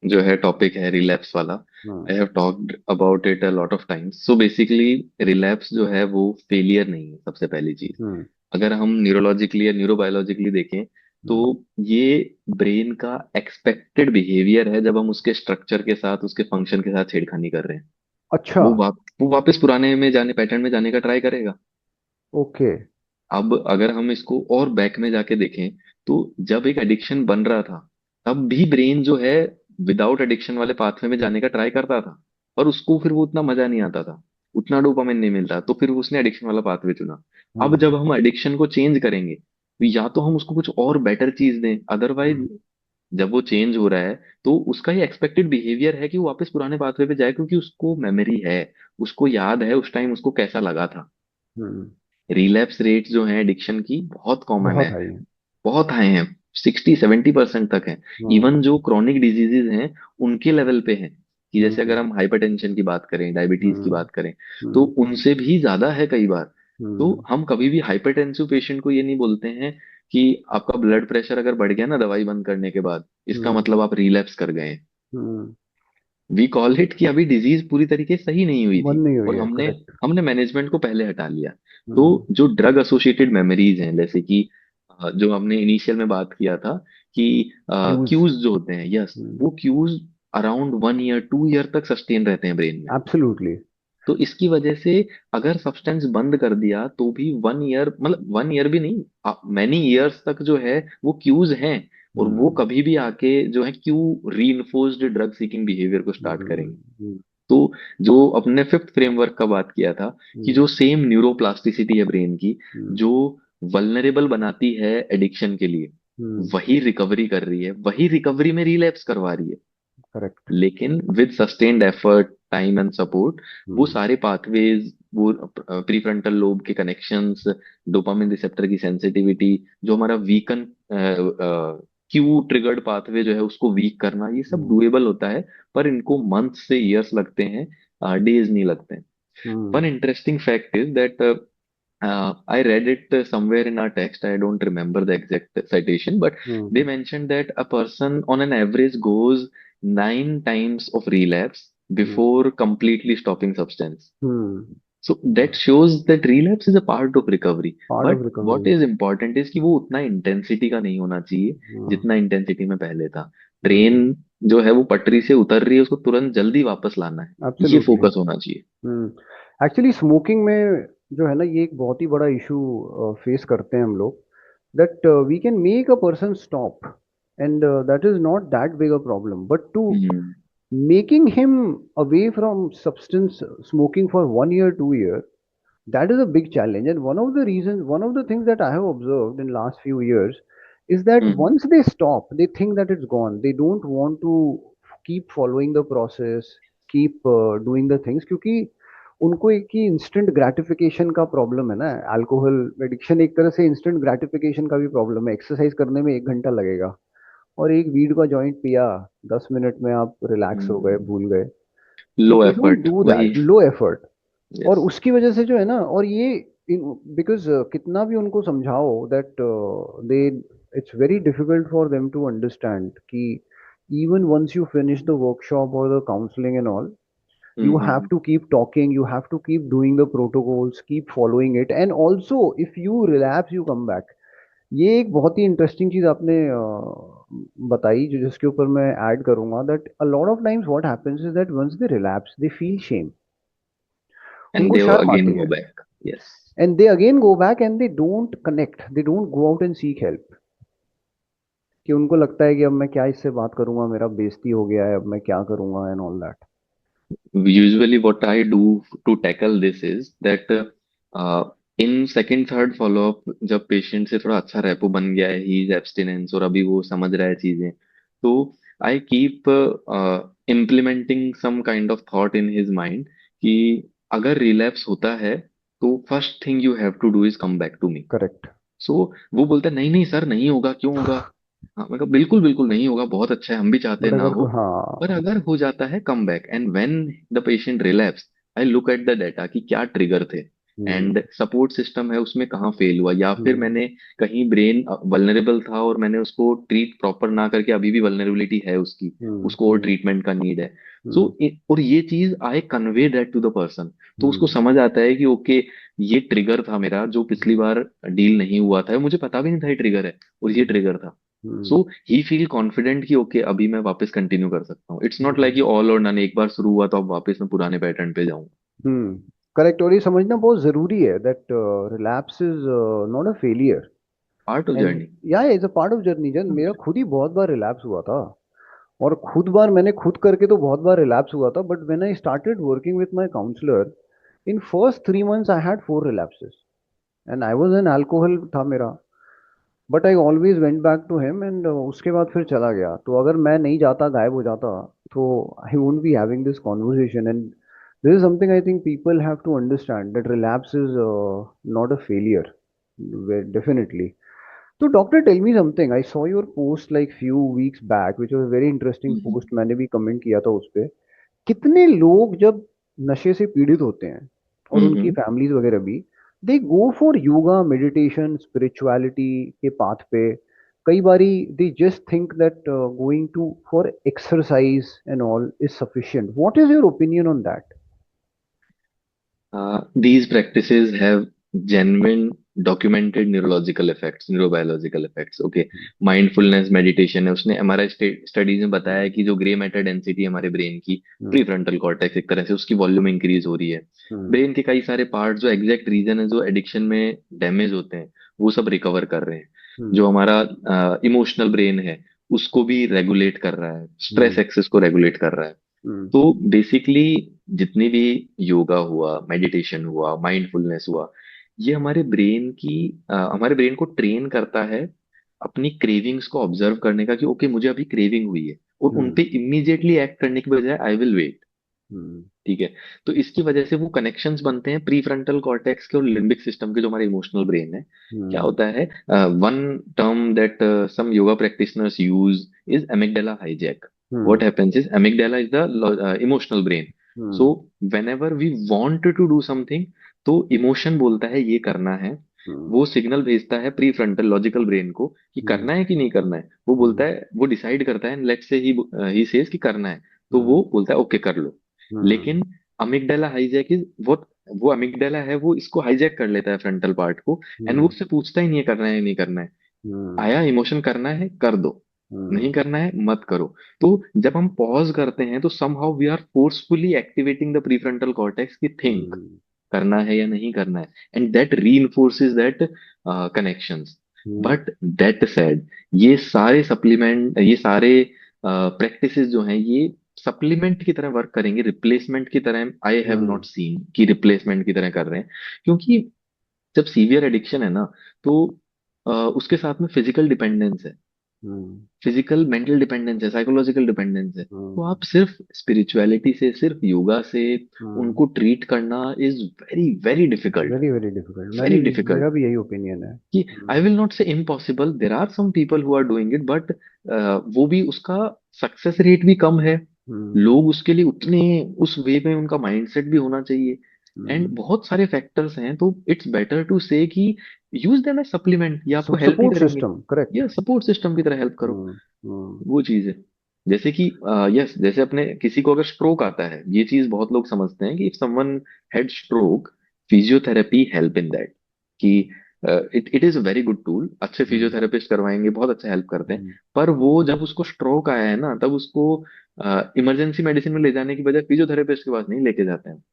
जो है टॉपिक है, रिलैप्स वाला। Hmm I have talked about it a lot of times. So basically relapse जो है वो फेलियर नहीं है, सबसे पहली चीज। हम्म अगर हम न्यूरोलॉजिकली या न्यूरोबायोलॉजिकली देखें, तो हम्म. ये ब्रेन का एक्सपेक्टेड बिहेवियर है, जब हम उसके स्ट्रक्चर के साथ, उसके फंक्शन के साथ छेड़खानी कर रहे हैं। अच्छा. वो वापस पुराने में जाने, पैटर्न में जाने का ट्राई करेगा। ओके. अब अगर हम इसको और बैक में जाके देखें, तो जब एक एडिक्शन बन रहा था, तब भी ब्रेन जो है विदाउट एडिक्शन वाले पाथवे में जाने का ट्राई करता था, पर उसको फिर वो उतना मजा नहीं आता था, उतना डोपामिन नहीं मिलता, तो फिर उसने एडिक्शन वाला पाथवे चुना। अब हम्म जब हम एडिक्शन को चेंज करेंगे, तो या तो हम उसको कुछ और बेटर चीज दें, अदरवाइज हम्म जब वो चेंज हो रहा है, तो उसका ये एक्सपेक्टेड बिहेवियर है कि वो वापस पुराने पाथवे पे जाए, क्योंकि उसको मेमोरी है, उसको याद है उस टाइम उसको कैसा लगा था। हम्म. रिलैप्स रेट जो है एडिक्शन की बहुत कॉमन बहुत है, हाई है. बहुत हाई हैं, 60-70% तक है। हम्म इवन जो क्रॉनिक डिजीजेज हैं, उनके लेवल पे है, कि जैसे हम्म अगर हम हाइपरटेंशन की बात करें, डायबिटीज की हम्म बात करें, तो हम्म उनसे भी ज्यादा है कई बार। तो हम्म हम कभी भी हाइपरटेंसिव पेशेंट को ये नहीं बोलते हैं कि आपका ब्लड प्रेशर अगर बढ़ गया ना दवाई बंद करने के बाद, इसका हम्म मतलब आप रिलैप्स कर गए। हम्म. वी कॉल इट कि अभी डिजीज पूरी तरीके से सही नहीं हुई थी, बंद नहीं हुई और है, हमने करेक्ट. हमने मैनेजमेंट को पहले हटा लिया। तो हम्म. जो ड्रग एसोसिएटेड मेमोरीज हैं, जैसे कि जो हमने इनिशियल में बात किया था कि क्यूज. क्यूज जो होते हैं, यस, वो क्यूज अराउंड 1 ईयर 2 ईयर तक सस्टेन रहते हैं ब्रेन में। एब्सोल्युटली. तो इसकी वजह से अगर सब्सटेंस बंद कर दिया तो भी 1 ईयर, मतलब 1 ईयर भी नहीं, मैनी ईयर्स तक जो है वो क्यूज हैं, और वो हम्म कभी भी आके जो है Q reinforced drug seeking behaviour को स्टार्ट हम्म करेंगे। हम्म तो जो अपने फिफ्थ फ्रेमवर्क का बात किया था, कि हम्म जो सेम न्यूरोप्लास्टिसिटी है ब्रेन की, हम्म जो वल्नरेबल बनाती है एडिक्शन के लिए, वही रिकवरी कर रही है, वही रिकवरी में रिलैप्स करवा रही है। करेक्ट। लेकिन with sustained effort, time and support, वो हम्म सारे पाथवेज, वो प्रीफ्रंटल लोब के कनेक्शंस, डोपामिन रिसेप्टर की सेंसिटिविटी, जो हमारा वीकन क्यू ट्रिगर्ड पाथवे जो है उसको वीक करना, ये सब हम्म डुएबल होता है। पर इनको मंथ से ईयर्स लगते हैं, डेज नहीं लगते हैं। Hmm one interesting fact is that I read it somewhere in our text. I don't remember the exact citation, but hmm they mentioned that a person on an average goes 9 times of relapse hmm before completely stopping substance. Hmm So that shows that relapse is a part of recovery. Part of But what recovery. is important is कि वो उतना intensity का नहीं होना चाहिए हम्म जितना intensity में पहले था। ट्रेन हम्म जो है वो पटरी से उतर रही है, उसको तुरंत जल्दी वापस लाना है, ये एब्सोल्युटली। फोकस होना चाहिए। एक्चुअली स्मोकिंग में जो है ना, ये एक बहुत ही बड़ा इशू फेस करते हैं हम लोग, that we can make a person stop, and that is not that big a problem, but to hmm making him away from substance smoking for 1 year 2 year, that is a big challenge. And one of the reasons, one of the things that I have observed in last few years is that hmm once they stop, they think that it's gone. They don't want to keep following the process, keep doing the things, क्योंकि उनको एक ही instant gratification का problem है ना। Alcohol addiction एक तरह से instant gratification का भी प्रॉब्लम है। एक्सरसाइज करने में 1 घंटा लगेगा, और एक वीड का जॉइंट पिया, 10 मिनट में आप रिलैक्स हो गए, हम्म भूल गए। सो लो दे डोंट एफर्ट डू वही। That, low effort. और यस। उसकी वजह से जो है ना, और ये बिकॉज कितना भी उनको समझाओ that they, it's very difficult for them to understand कि even once you finish the workshop or the counseling and all, you have hmm. to keep talking, you have to keep doing the protocols, keep following it, and also if you relapse you come back। ये एक बहुत ही interesting चीज आपने बताई, जो जिसके ऊपर मैं ऐड करूंगा, that a lot of times what happens is that once they relapse they feel shame. And उनको दे शर्म अगेन आती गो है, back. Yes. and they again go back and they don't connect, they don't go out and seek help, कि उनको लगता है कि अब मैं क्या इससे बात करूंगा, मेरा बेइज्जती हो गया है, अब मैं क्या करूंगा and all that. Usually what I do to tackle this is that in second third follow up, जब पेशेंट से थोड़ा अच्छा रेपो बन गया है, ही इज एब्सटिनेंस, और अभी वो समझ रहा है चीजें, तो I keep implementing some kind of thought in his mind कि अगर रिलैप्स होता है तो first thing you have to do is come back to me. Correct. So वो बोलता है नहीं नहीं सर, नहीं होगा, क्यों होगा। हाँ, मैं कहा बिल्कुल बिल्कुल नहीं होगा, बहुत अच्छा है, हम भी चाहते बट हैं ना अगर हो। पर हाँ। अगर हो जाता है, come back, and when the patient relapse, I look at the data कि क्या ट्रिगर थे, हम्म एंड सपोर्ट सिस्टम है उसमें कहाँ फेल हुआ, या फिर हम्म मैंने कहीं ब्रेन वल्नरेबल था और मैंने उसको ट्रीट प्रॉपर ना करके अभी भी वल्नरेबिलिटी है उसकी, हम्म उसको और हम्म ट्रीटमेंट का नीड है। सो, हम्म और ये चीज I convey that to the person, तो उसको हम्म समझ आता है कि ओके, ये ट्रिगर था मेरा जो पिछली बार डील नहीं हुआ था, मुझे पता भी नहीं था ये ट्रिगर है, और ये हम्म ट्रिगर था। हम्म सो ही फील कॉन्फिडेंट कि ओके, अभी मैं वापस कंटिन्यू कर सकता हूँ। इट्स नॉट लाइक हम्म ये ऑल और नन, एक बार शुरू हुआ तो अब वापस मैं पुराने पैटर्न पे जाऊँ। करेक्ट। और ये समझना बहुत जरूरी है that relapse is not a failure, part of and journey. या is a part of journey. जन मेरा खुद ही बहुत बार रिलैप्स हुआ था, और खुद बार मैंने खुद करके तो बहुत बार रिलैप्स हुआ था, but when I started working with my counsellor, in first 3 months I had 4 relapses, and I was an alcohol था मेरा, but I always went back to him, and उसके बाद फिर चला गया। तो अगर मैं नहीं जाता, गायब हो जाता, तो I won't be having this conversation. And this is something I think people have to understand, that relapse is not a failure, definitely. तो doctor, tell me something, I saw your post like few weeks back which was very interesting post, मैंने भी comment किया था उस पे। कितने लोग जब नशे से पीड़ित होते हैं, और उनकी हम्म। फैमिलीज वगैरह भी, they go for yoga, meditation, spirituality के पाथ पे। कई बारी they just think that going to for exercise and all is sufficient. What is your opinion on that? These practices have genuine documented neurological effects, neurobiological effects. Okay, mindfulness meditation है, उसने MRI studies में बताया हम्म, है कि जो grey matter density हमारे brain की, pre हम्म, frontal cortex, एक तरह से उसकी वॉल्यूम इंक्रीज हो रही है। हम्म, ब्रेन के कई सारे पार्ट जो एग्जैक्ट रीजन है जो एडिक्शन में डैमेज होते हैं, वो सब रिकवर कर रहे हैं। जो हम्म, हमारा इमोशनल ब्रेन है, उसको भी रेगुलेट कर रहा है, स्ट्रेस हम्म, एक्सेस को रेगुलेट कर रहा है। हम्म, तो बेसिकली जितनी भी योगा हुआ, मेडिटेशन हुआ, माइंडफुलनेस हुआ, ये हमारे ब्रेन को ट्रेन करता है अपनी क्रेविंग्स को ऑब्जर्व करने का, कि ओके मुझे अभी क्रेविंग हुई है, और उन हम्म, पे इमीडिएटली एक्ट करने के बजाय आई विल वेट। हम्म, ठीक है। तो इसकी वजह से वो कनेक्शंस बनते हैं प्री फ्रंटल कॉर्टेक्स के और लिम्बिक सिस्टम के, जो हमारे इमोशनल ब्रेन है। क्या हम्म, होता है, one term that some yoga practitioners use is amygdala hijack. Hmm, What happens is amygdala is the emotional brain. So hmm, whenever we want to do something, तो इमोशन बोलता है ये करना है, हम्म, वो सिग्नल भेजता है प्री फ्रंटल लॉजिकल ब्रेन को कि हम्म, करना है कि नहीं करना है। वो बोलता हम्म, है, वो डिसाइड करता है, लेट्स से ही सेज कि करना है, तो हम्म, वो बोलता है ओके कर लो। हम्म, लेकिन अमिगडाला हाईजैक इज वो अमिगडाला है, वो इसको हाईजैक कर लेता है फ्रंटल पार्ट को, एंड वो हम्म, उससे पूछता ही नहीं है करना है नहीं करना है। हम्म, आया इमोशन, करना है कर दो, हम्म, नहीं करना है मत करो। तो जब हम पॉज करते हैं तो somehow we are forcefully activating the prefrontal cortex की थिंक, हम्म, करना है या नहीं करना है, and that reinforces that connections. Hmm, but that said, ये सारे प्रैक्टिसेस जो हैं, ये सप्लीमेंट की तरह वर्क करेंगे, रिप्लेसमेंट की तरह I have hmm, not seen कि रिप्लेसमेंट की तरह कर रहे हैं। क्योंकि जब सीवियर एडिक्शन है ना, तो उसके साथ में फिजिकल डिपेंडेंस है, हम्म, फिजिकल मेंटल डिपेंडेंस है, साइकोलॉजिकल डिपेंडेंस है। तो हम्म, आप सिर्फ स्पिरिचुअलिटी से, सिर्फ योगा से हम्म, उनको ट्रीट करना is very very difficult, very very difficult, very मेरा डिफिकल्ट। भी यही ओपिनियन है। कि I will not say impossible, there are some people who are doing it, but वो भी उसका सक्सेस रेट भी कम है। हम्म, लोग उसके लिए उतने, उस वे में उनका माइंडसेट भी होना चाहिए, एंड हम्म, बहुत सारे फैक्टर्स हैं। तो इट्स बेटर टू से कि यूज देम एज सप्लीमेंट, ये आपको हेल्प ही सपोर्ट करेंगे। System, correct. ये सपोर्ट सिस्टम की तरह हेल्प करो, हम्म, हम्म, वो चीज है। जैसे कि यस, जैसे अपने किसी को अगर स्ट्रोक आता है, ये चीज बहुत लोग समझते हैं कि if someone had stroke, physiotherapy help in that, कि it it is a very good tool, अच्छे हम्म, फिजियोथेरेपिस्ट करवाएंगे, बहुत अच्छा हेल्प करते हैं। हम्म, पर वो जब उसको स्ट्रोक आया है ना, तब उसको इमरजेंसी मेडिसिन में ले जाने की बजाय फिजियोथेरेपिस्ट के पास नहीं लेके जाते हैं।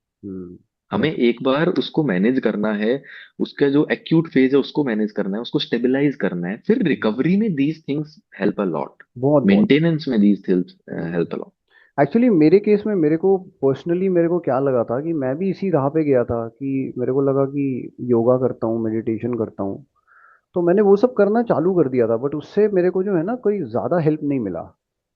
हमें करेक्ट। एक बार उसको मैनेज करना है, उसका जो एक्यूट फेज है उसको मैनेज करना है, उसको स्टेबलाइज करना है, फिर रिकवरी में these things help a lot, बहुत बहुत। मेंटेनेंस में these things help a lot. Actually मेरे केस में मेरे को पर्सनली मेरे को क्या लगा था कि मैं भी इसी राह पे गया था कि मेरे को लगा कि योगा करता हूँ, मेडिटेशन करता हूँ, तो मैंने वो सब करना चालू कर दिया था, बट उससे मेरे को जो है ना कोई ज़्यादा हेल्प नहीं मिला।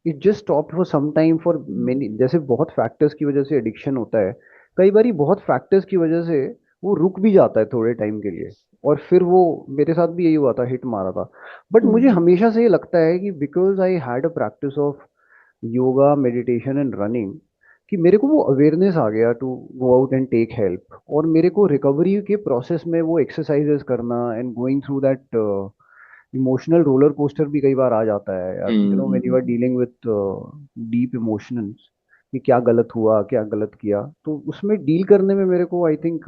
It just stop for some time for many, जैसे बहुत फैक्टर्स की वजह से एडिक्शन होता है, कई बारी बहुत फैक्टर्स की वजह से वो रुक भी जाता है थोड़े टाइम के लिए, और फिर वो, मेरे साथ भी यही हुआ था, हिट मारा था। बट मुझे हमेशा से ये लगता है कि because I had a practice of yoga, meditation and running, कि मेरे को वो अवेयरनेस आ गया to go out and take help, और मेरे को रिकवरी के प्रोसेस में वो एक्सरसाइजेस करना and going through that emotional roller coaster भी कई बार आ जाता है यार, when you are hmm, dealing with deep emotions, कि क्या गलत हुआ, क्या गलत किया, तो उसमें डील करने में मेरे को आई थिंक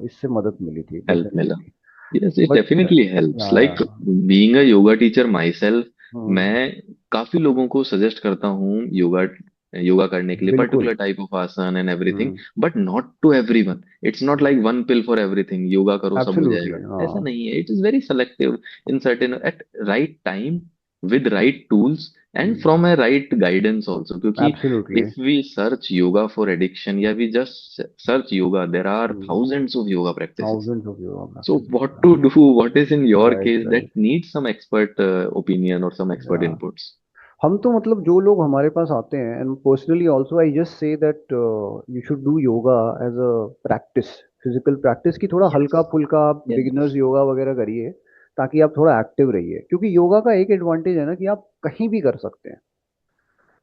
इससे मदद मिली थी हेल्प मिला। Definitely. Yes, it but definitely helps, yeah, like being a yoga teacher myself, hmm, मैं काफी लोगों को सजेस्ट करता हूँ योगा योगा करने के लिए, बिल्कुल, particular type of asana and everything, hmm, but not to everyone. It's not like one pill for everything, yoga करो सब हो एब्सोल्युटली, जाएगा, हाँ, ऐसा नहीं है। It is very selective in certain, at right time, with right tools, and from a right guidance also. क्योंकि absolutely, if we search yoga for addiction, या we just search yoga, there are thousands of yoga practices. Thousands of yoga So practices, what to do, what is in your right case that right. needs some expert opinion or some expert inputs? हम तो मतलब जो लोग हमारे पास आते हैं, and personally also I just say that you should do yoga as a practice, physical practice, की थोड़ा हल्का Yes. फुल्का आप बिगिनर्स Yes. योगा वगैरह करिए, ताकि आप थोड़ा एक्टिव रहिए, क्योंकि योगा का एक एडवांटेज है ना कि आप कहीं भी कर सकते हैं,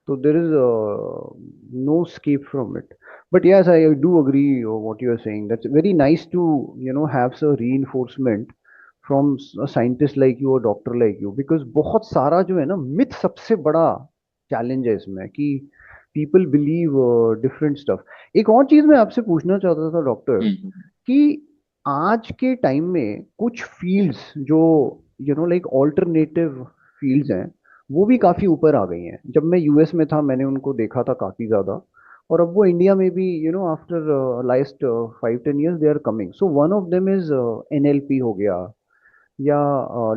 तो there is no escape from it. But yes, I do agree what you are saying, that's very nice to have some reinforcement from a scientist like you और डॉक्टर लाइक यू, बिकॉज बहुत सारा जो है ना myth, सबसे बड़ा challenge है इसमें कि पीपल बिलीव डिफरेंट स्टफ। एक और चीज मैं आपसे पूछना चाहता था डॉक्टर, हम्म, कि आज के टाइम में कुछ फील्ड्स जो लाइक ऑल्टरनेटिव फील्ड्स हैं, वो भी काफ़ी ऊपर आ गई हैं। जब मैं यूएस में था मैंने उनको देखा था काफ़ी ज़्यादा, और अब वो इंडिया में भी after last 5-10 years they are coming. So one of them is NLP हो गया, या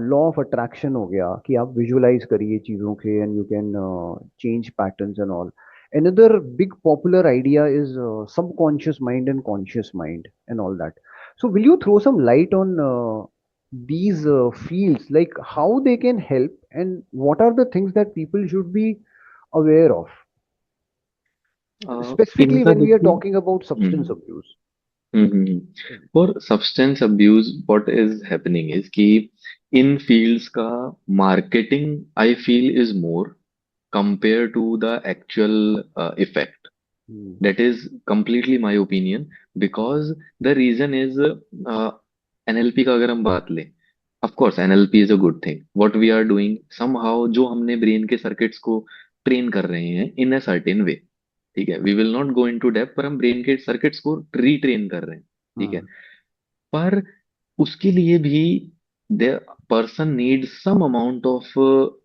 लॉ ऑफ अट्रैक्शन हो गया, कि आप विजुअलाइज करिए चीज़ों के and you can change patterns and all. another big popular idea is subconscious mind and conscious mind and all that. So will you throw some light on these fields, like how they can help and what are the things that people should be aware of, specifically इनका when we are देखिए। talking about substance hmm abuse? For substance abuse what is happening is कि in fields का marketing I feel is more compare to the actual effect. Mm, That is completely my opinion because the reason is NLP का अगर हम बात लें, of course NLP is a good thing what we are doing somehow जो हमने brain के circuits को train कर रहे हैं in a certain way। ठीक है, we will not go into depth पर हम ब्रेन के सर्किट्स को रीट्रेन कर रहे हैं। ठीक है, mm, पर उसके लिए भी the person needs some amount of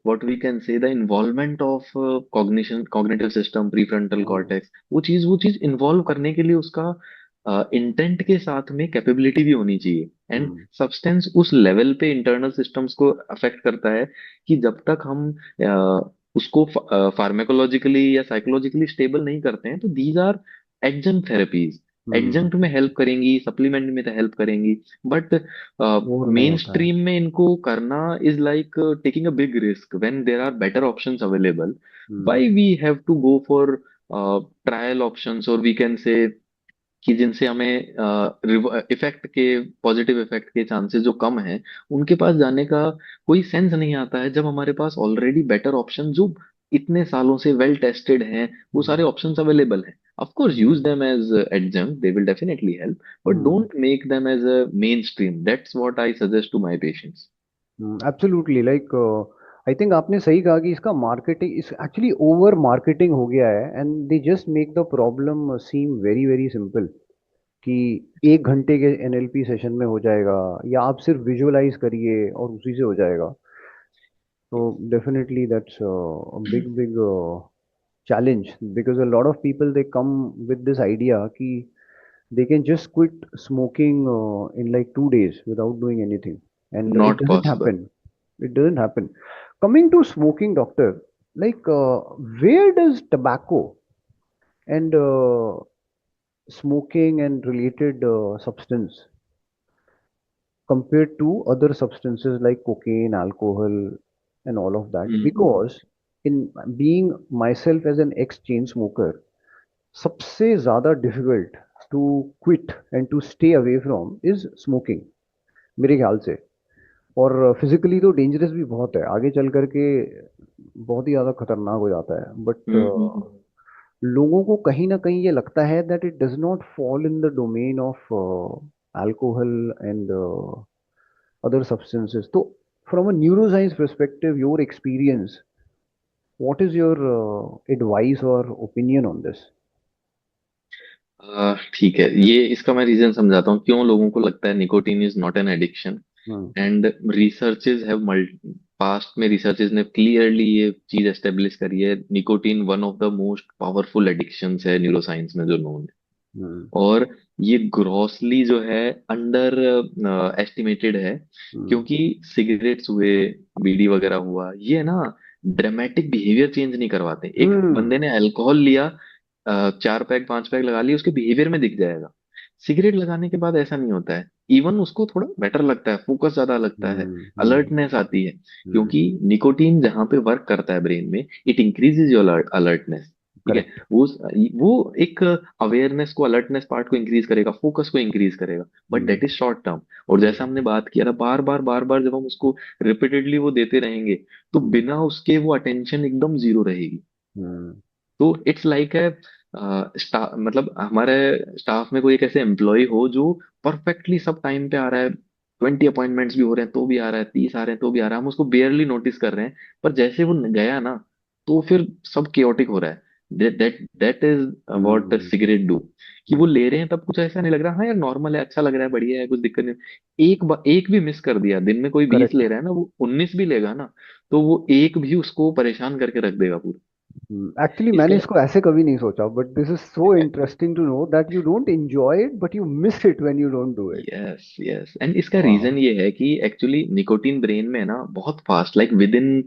what we can say the involvement of cognitive system prefrontal mm, cortex। वो चीज इन्वॉल्व करने के लिए उसका इंटेंट के साथ में कैपेबिलिटी भी होनी चाहिए। एंड mm, सब्सटेंस उस लेवल पे इंटरनल सिस्टम्स को अफेक्ट करता है कि जब तक हम उसको फार्मेकोलॉजिकली या साइकोलॉजिकली स्टेबल नहीं करते हैं तो these are adjunct therapies. mm. Adjunct में हेल्प करेंगी, सप्लीमेंट में तो हेल्प करेंगी, बट और नहीं मेन होता है। स्ट्रीम में इनको करना is like taking a big risk when there are better options available. Mm, why we have to go for trial options और वी कैन से कि जिनसे हमें इफेक्ट के पॉजिटिव इफेक्ट के चांसेस जो कम हैं उनके पास जाने का कोई सेंस नहीं आता है जब हमारे पास ऑलरेडी बेटर ऑप्शन जो इतने सालों से वेल टेस्टेड हैं वो सारे mm, ऑप्शंस अवेलेबल हैं। Of course use mm, them as adjunct, they will definitely help, but mm. Don't make them as a mainstream. That's what I suggest to my patients. Absolutely, like I think आपने सही कहा कि इसका marketing इस actually over marketing हो गया है, and they just make the problem seem very very simple, कि 1 घंटे के एनएलपी सेशन में हो जाएगा, या आप सिर्फ विजुअलाइज करिए और उसी से हो जाएगा। तो definitely that's big big challenge, because a lot of people they come with this idea कि they can just quit smoking in like 2 days without doing anything, and it not doesn't possible. happen. It doesn't happen. Coming to smoking, doctor, like where does tobacco and smoking and related substance compared to other substances like cocaine, alcohol, and all of that? Because in being myself as an ex-chain smoker, सबसे ज़्यादा difficult to quit and to stay away from is smoking, मेरे ख्याल से। और physically तो dangerous भी बहुत है, आगे चल करके बहुत ही ज़्यादा खतरनाक हो जाता है, बट लोगों को कहीं ना कहीं ये लगता है that it does not fall in the domain of alcohol and other substances. तो from a neuroscience perspective, your experience, what is your advice or opinion on this? ठीक है, ये इसका मैं रीजन समझाता हूँ क्यों लोगों को लगता है nicotine is not an addiction. Hmm. And researches have past में रिसर्चेज ने क्लियरली ये चीज एस्टेब्लिश करी है, nicotine one of the most powerful addictions है न्यूरोसाइंस में जो नोन है। Hmm. और ये ग्रॉसली जो है अंडर एस्टिमेटेड है, Hmm. क्योंकि सिगरेट्स हुए, बीड़ी वगैरह हुआ, ये ना ड्रामेटिक बिहेवियर चेंज नहीं करवाते। एक Hmm. बंदे ने अल्कोहल लिया, 4 पैग 5 पैग लगा लिए, उसके बिहेवियर में दिख जाएगा। सिगरेट लगाने के बाद ऐसा नहीं होता है, इवन उसको थोड़ा बेटर लगता है, फोकस ज्यादा लगता है, Hmm. Hmm. अलर्टनेस आती है, Hmm. क्योंकि निकोटीन जहां पे वर्क करता है ब्रेन में इट इंक्रीजेज योर अलर्टनेस। ठीक है, Correct. वो एक अवेयरनेस को, अलर्टनेस पार्ट को इंक्रीज करेगा, फोकस को इंक्रीज करेगा, but Hmm. That is short term. और जैसा Hmm. हमने बात किया ना, बार बार जब हम उसको रिपीटेडली वो देते रहेंगे तो Hmm. बिना उसके वो अटेंशन एकदम जीरो रहेगी। Hmm. तो इट्स लाइक है स्टाफ, मतलब हमारे स्टाफ में कोई एक ऐसे एम्प्लॉय हो जो परफेक्टली सब टाइम पे आ रहा है, 20 अपॉइंटमेंट्स भी हो रहे हैं तो भी आ रहा है, 30 आ रहे हैं तो भी आ रहा है, हम उसको बेयरली नोटिस कर रहे हैं, पर जैसे वो गया ना तो फिर सब केओटिक हो रहा है। That is what hmm. Cigarette do. कि वो ले रहे हैं तब कुछ ऐसा नहीं लग रहा, हाँ यार नॉर्मल है, अच्छा लग रहा है, बढ़िया है, कुछ दिक्कत नहीं। एक भी मिस कर दिया, दिन में कोई 20 करेक्ट। ले रहा है ना, वो 19 भी लेगा ना, तो वो एक भी उसको परेशान करके रख देगा पूरा। एक्चुअली मैंने इसका इसको ऐसे कभी नहीं सोचा, but this is so interesting to know that you don't enjoy it but you miss it when you don't do it. Yes yes, and इसका वाह। रीजन ये है कि एक्चुअली निकोटीन ब्रेन में है ना बहुत fast, like with in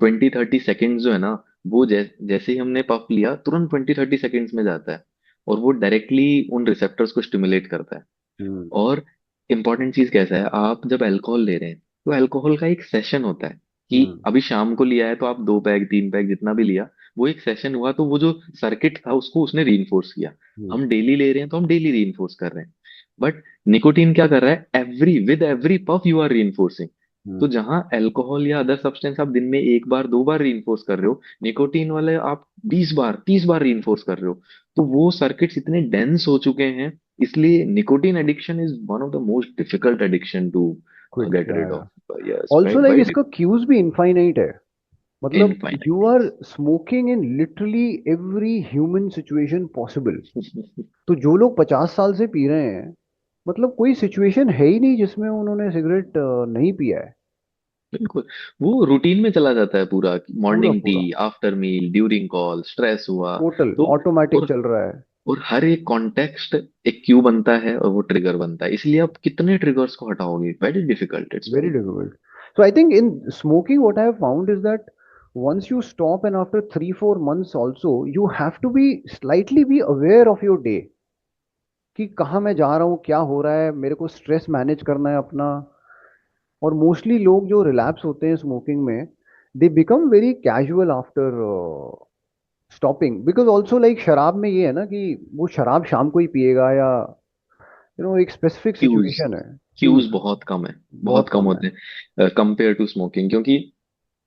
20-30 seconds जो है ना, वो जैसे ही हमने पफ लिया तुरंत 20-30 सेकेंड्स में जाता है, और वो डायरेक्टली उन रिसेप्टर्स को स्टिमुलेट करता है। हम्म। और इम्पॉर्टेंट चीज कैसा है, आप जब अल्कोहल ले रहे हैं तो अल्कोहल का एक सेशन होता है, कि हम्म। अभी शाम को लिया है तो आप 2 पैग 3 पैग जितना भी लिया, वो एक सेशन हुआ, तो वो जो सर्किट था उसको उसने रीइंफोर्स किया। हम्म। हम डेली ले रहे हैं तो हम डेली रीइंफोर्स कर रहे हैं, बट निकोटीन क्या कर रहा है, every with every puff you are reinforcing. तो हम्म। जहां अल्कोहल या अदर सब्सटेंस आप दिन में 1 बार 2 बार रीइंफोर्स कर रहे हो, निकोटीन वाले आप 20 बार 30 बार रीइंफोर्स कर रहे हो। तो वो सर्किट्स इतने डेंस हो चुके हैं, इसलिए nicotine addiction is one of the most difficult addiction to quit. Get rid of. Yes, also like very इसका क्यूज भी इनफाइनाइट है। मतलब you infinite. Are smoking in literally every human situation possible. तो जो लोग 50 साल से पी रहे हैं, मतलब कोई सिचुएशन है ही नहीं जिसमें उन्होंने सिगरेट नहीं पिया है। बिल्कुल, वो रूटीन में चला जाता है पूरा, पूरा मॉर्निंग टी, पूरा after meal, during call, stress हुआ। टोटल तो ऑटोमेटिक और चल रहा है। और हर एक कॉन्टेक्स्ट एक क्यू बनता है, और वो ट्रिगर बनता है, इसलिए आप कितने ट्रिगर्स को हटाओगे, very difficult, it's Very very. difficult. So I think in smoking, what I have found is that once you stop and after 3 4 months also, you have to be slightly be aware of your day कि कहाँ मैं जा रहा हूँ, क्या हो रहा है, मेरे को स्ट्रेस मैनेज करना है अपना। और मोस्टली लोग जो रिलैप्स होते हैं स्मोकिंग में, they become very casual after stopping, because also like शराब में ये है ना कि वो शराब शाम को ही पिएगा, या एक स्पेसिफिक क्यूज सिचुएशन है। क्यूज क्यूज बहुत कम है, बहुत बहुत कम कम है। होते हैं कंपेयर टू स्मोकिंग, क्योंकि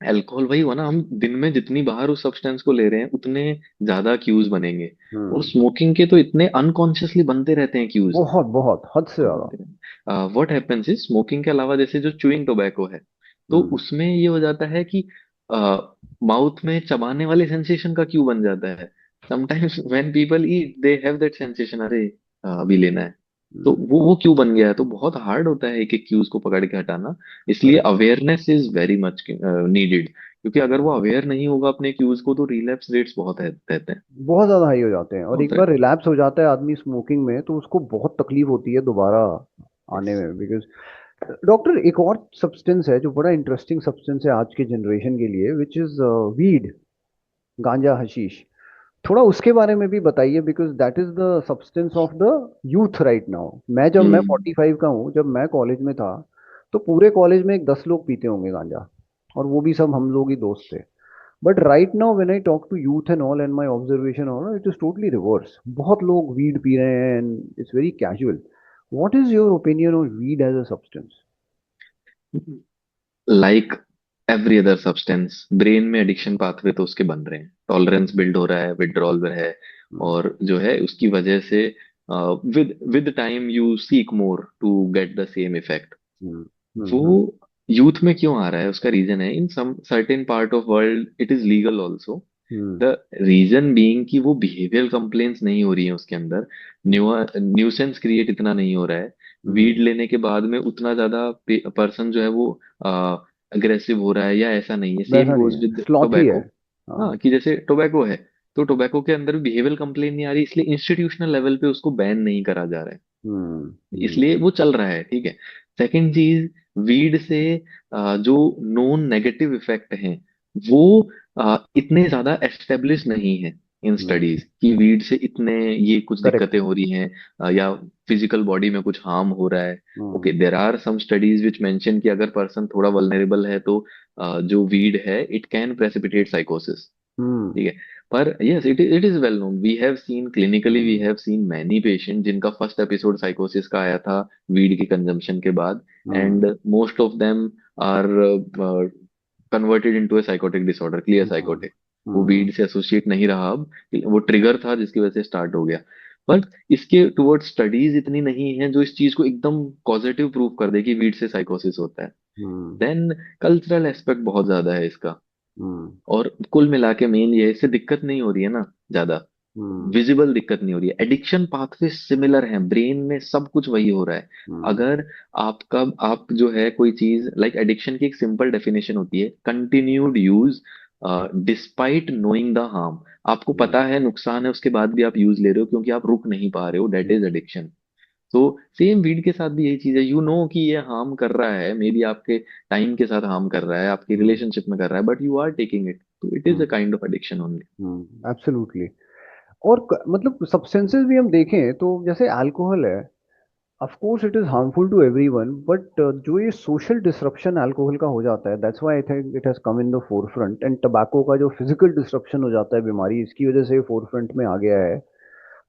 अल्कोहल वही हुआ ना, हम दिन में जितनी बार उस सब्सटेंस को ले रहे हैं उतने ज्यादा क्यूज बनेंगे। और हम्म। स्मोकिंग के तो इतने अनकॉन्शियसली बनते रहते हैं क्यूज, बहुत बहुत हद से बहुत ज्यादा। बनते हैं। व्हाट हैपेंस इज, स्मोकिंग के अलावा जैसे जो च्यूइंग टोबैको है, तो हम्म। उसमें ये हो जाता है कि माउथ में चबाने वाले सेंसेशन का क्यू बन जाता है। Sometimes when people eat they have that sensation, अरे अभी लेना है। तो हम्म। वो क्यू बन गया है, तो बहुत हार्ड होता है एक एक क्यूज को पकड़ के हटाना। इसलिए correct. Awareness is very much needed, क्योंकि अगर वो अवेयर नहीं होगा अपने क्यूज को, तो रिलैप्स रेट्स बहुत रहते हैं। बहुत ज्यादा हाई हो जाते हैं, और बहुत एक बार रहते रिलैप्स हो जाता है आदमी स्मोकिंग में तो उसको बहुत तकलीफ होती है दोबारा हैं। आने में। बिकॉज डॉक्टर, एक और सब्सटेंस है जो बड़ा इंटरेस्टिंग सब्सटेंस है आज के जनरेशन के लिए, विच इज वीड, गांजा हशीश। थोड़ा उसके बारे में भी बताइए, because that is the substance of the youth right now. जब मैं हम्म 45 का हूँ, जब मैं कॉलेज में था, तो पूरे कॉलेज में एक 10 लोग पीते होंगे गांजा, और वो भी सब हम लोग ही दोस्त थे। But right now when I talk to youth and all and my observation all, it is totally reverse. बहुत लोग वीड पी रहे हैं and it's very casual. What is your opinion on weed as a substance? Like every other substance, brain में addiction pathway तो उसके बन रहे हैं, टॉलरेंस बिल्ड हो रहा है, विड्रॉल है, और जो है उसकी वजह से with with time you seek more to get the same effect. वो यूथ में क्यों आ रहा है, उसका रीजन है, in some certain part of world it is legal also. The reason being कि वो बिहेवियरल कंप्लेंट्स नहीं हो रही हैं उसके अंदर, न्यूसेंस क्रिएट इतना नहीं हो रहा है, वीड लेने के बाद में उतना ज्यादा पर्सन जो है वो अग्रेसिव हो रहा है या ऐसा नहीं है। सेम वैसा नहीं गोज है, विद स्लॉथ ही है। टोबैको। हाँ। हाँ, कि जैसे टोबैको है, तो टोबैको के अंदर बिहेवियरल कंप्लेंट नहीं आ रही, इसलिए इंस्टीट्यूशनल लेवल पे उसको बैन नहीं करा जा रहा है, हम्म। इसलिए वो चल रहा है, ठीक है। सेकंड चीज, वीड से जो नोन नेगेटिव इफेक्ट हैं, वो इतने ज्यादा एस्टेब्लिश नहीं है इन स्टडीज, कि वीड से इतने ये कुछ करेक्ट। दिक्कतें हो रही हैं, या फिजिकल बॉडी में कुछ हार्म हो रहा है। Okay, there are some studies which mention कि अगर पर्सन थोड़ा वल्नरेबल है तो जो वीड है इट कैन प्रेसिपिटेट साइकोसिस, हम्म। ठीक है। पर yes, it is well known, we have seen clinically, we hmm. Have seen many patient जिनका फर्स्ट एपिसोड साइकोसिस का आया था वीड के कंजम्पशन के बाद, hmm. And most of them are converted into a psychotic disorder, clear hmm. Psychotic. वो hmm. Weed से एसोसिएट नहीं रहा अब, वो ट्रिगर था जिसकी वजह से स्टार्ट हो गया। पर इसके टुवर्ड्स स्टडीज इतनी नहीं है जो इस चीज को एकदम पॉजिटिव प्रूव कर दे कि वीड से साइकोसिस होता है। हम्म। देन कल्चरल एस्पेक्ट बहुत ज्यादा है इसका, हम्म। और कुल मिला के मेन ये है, इससे दिक्कत नहीं हो रही है ना ज्यादा, हम्म। विजिबल दिक्कत नहीं हो रही है। एडिक्शन पाथवे सिमिलर है, ब्रेन में सब कुछ वही हो रहा है। हम्म। अगर आपका आप जो है कोई चीज लाइक एडिक्शन की एक सिंपल डेफिनेशन होती है, continued use despite knowing the harm. आपको हम्म। पता है नुकसान है, उसके बाद भी आप यूज ले रहे हो क्योंकि आप रुक नहीं पा रहे हो, डेट इज एडिक्शन। तो सेम वीड के साथ भी यही चीज है, यू नो कि ये हार्म कर रहा है, मे बी आपके टाइम के साथ हार्म कर रहा है, आपकी हम्म। रिलेशनशिप में कर रहा है, but you are taking it, तो it is a kind of addiction only. Absolutely. और मतलब सब्सटेंसेस भी हम देखें तो जैसे अल्कोहल है, of course it is harmful to everyone, but जो ये सोशल डिसरप्शन अल्कोहल का हो जाता है, that's why I think it has come in the forefront. And tobacco का जो फिजिकल डिसरप्शन हो जाता है बीमारी, इसकी वजह से फोरफ्रंट में आ गया है।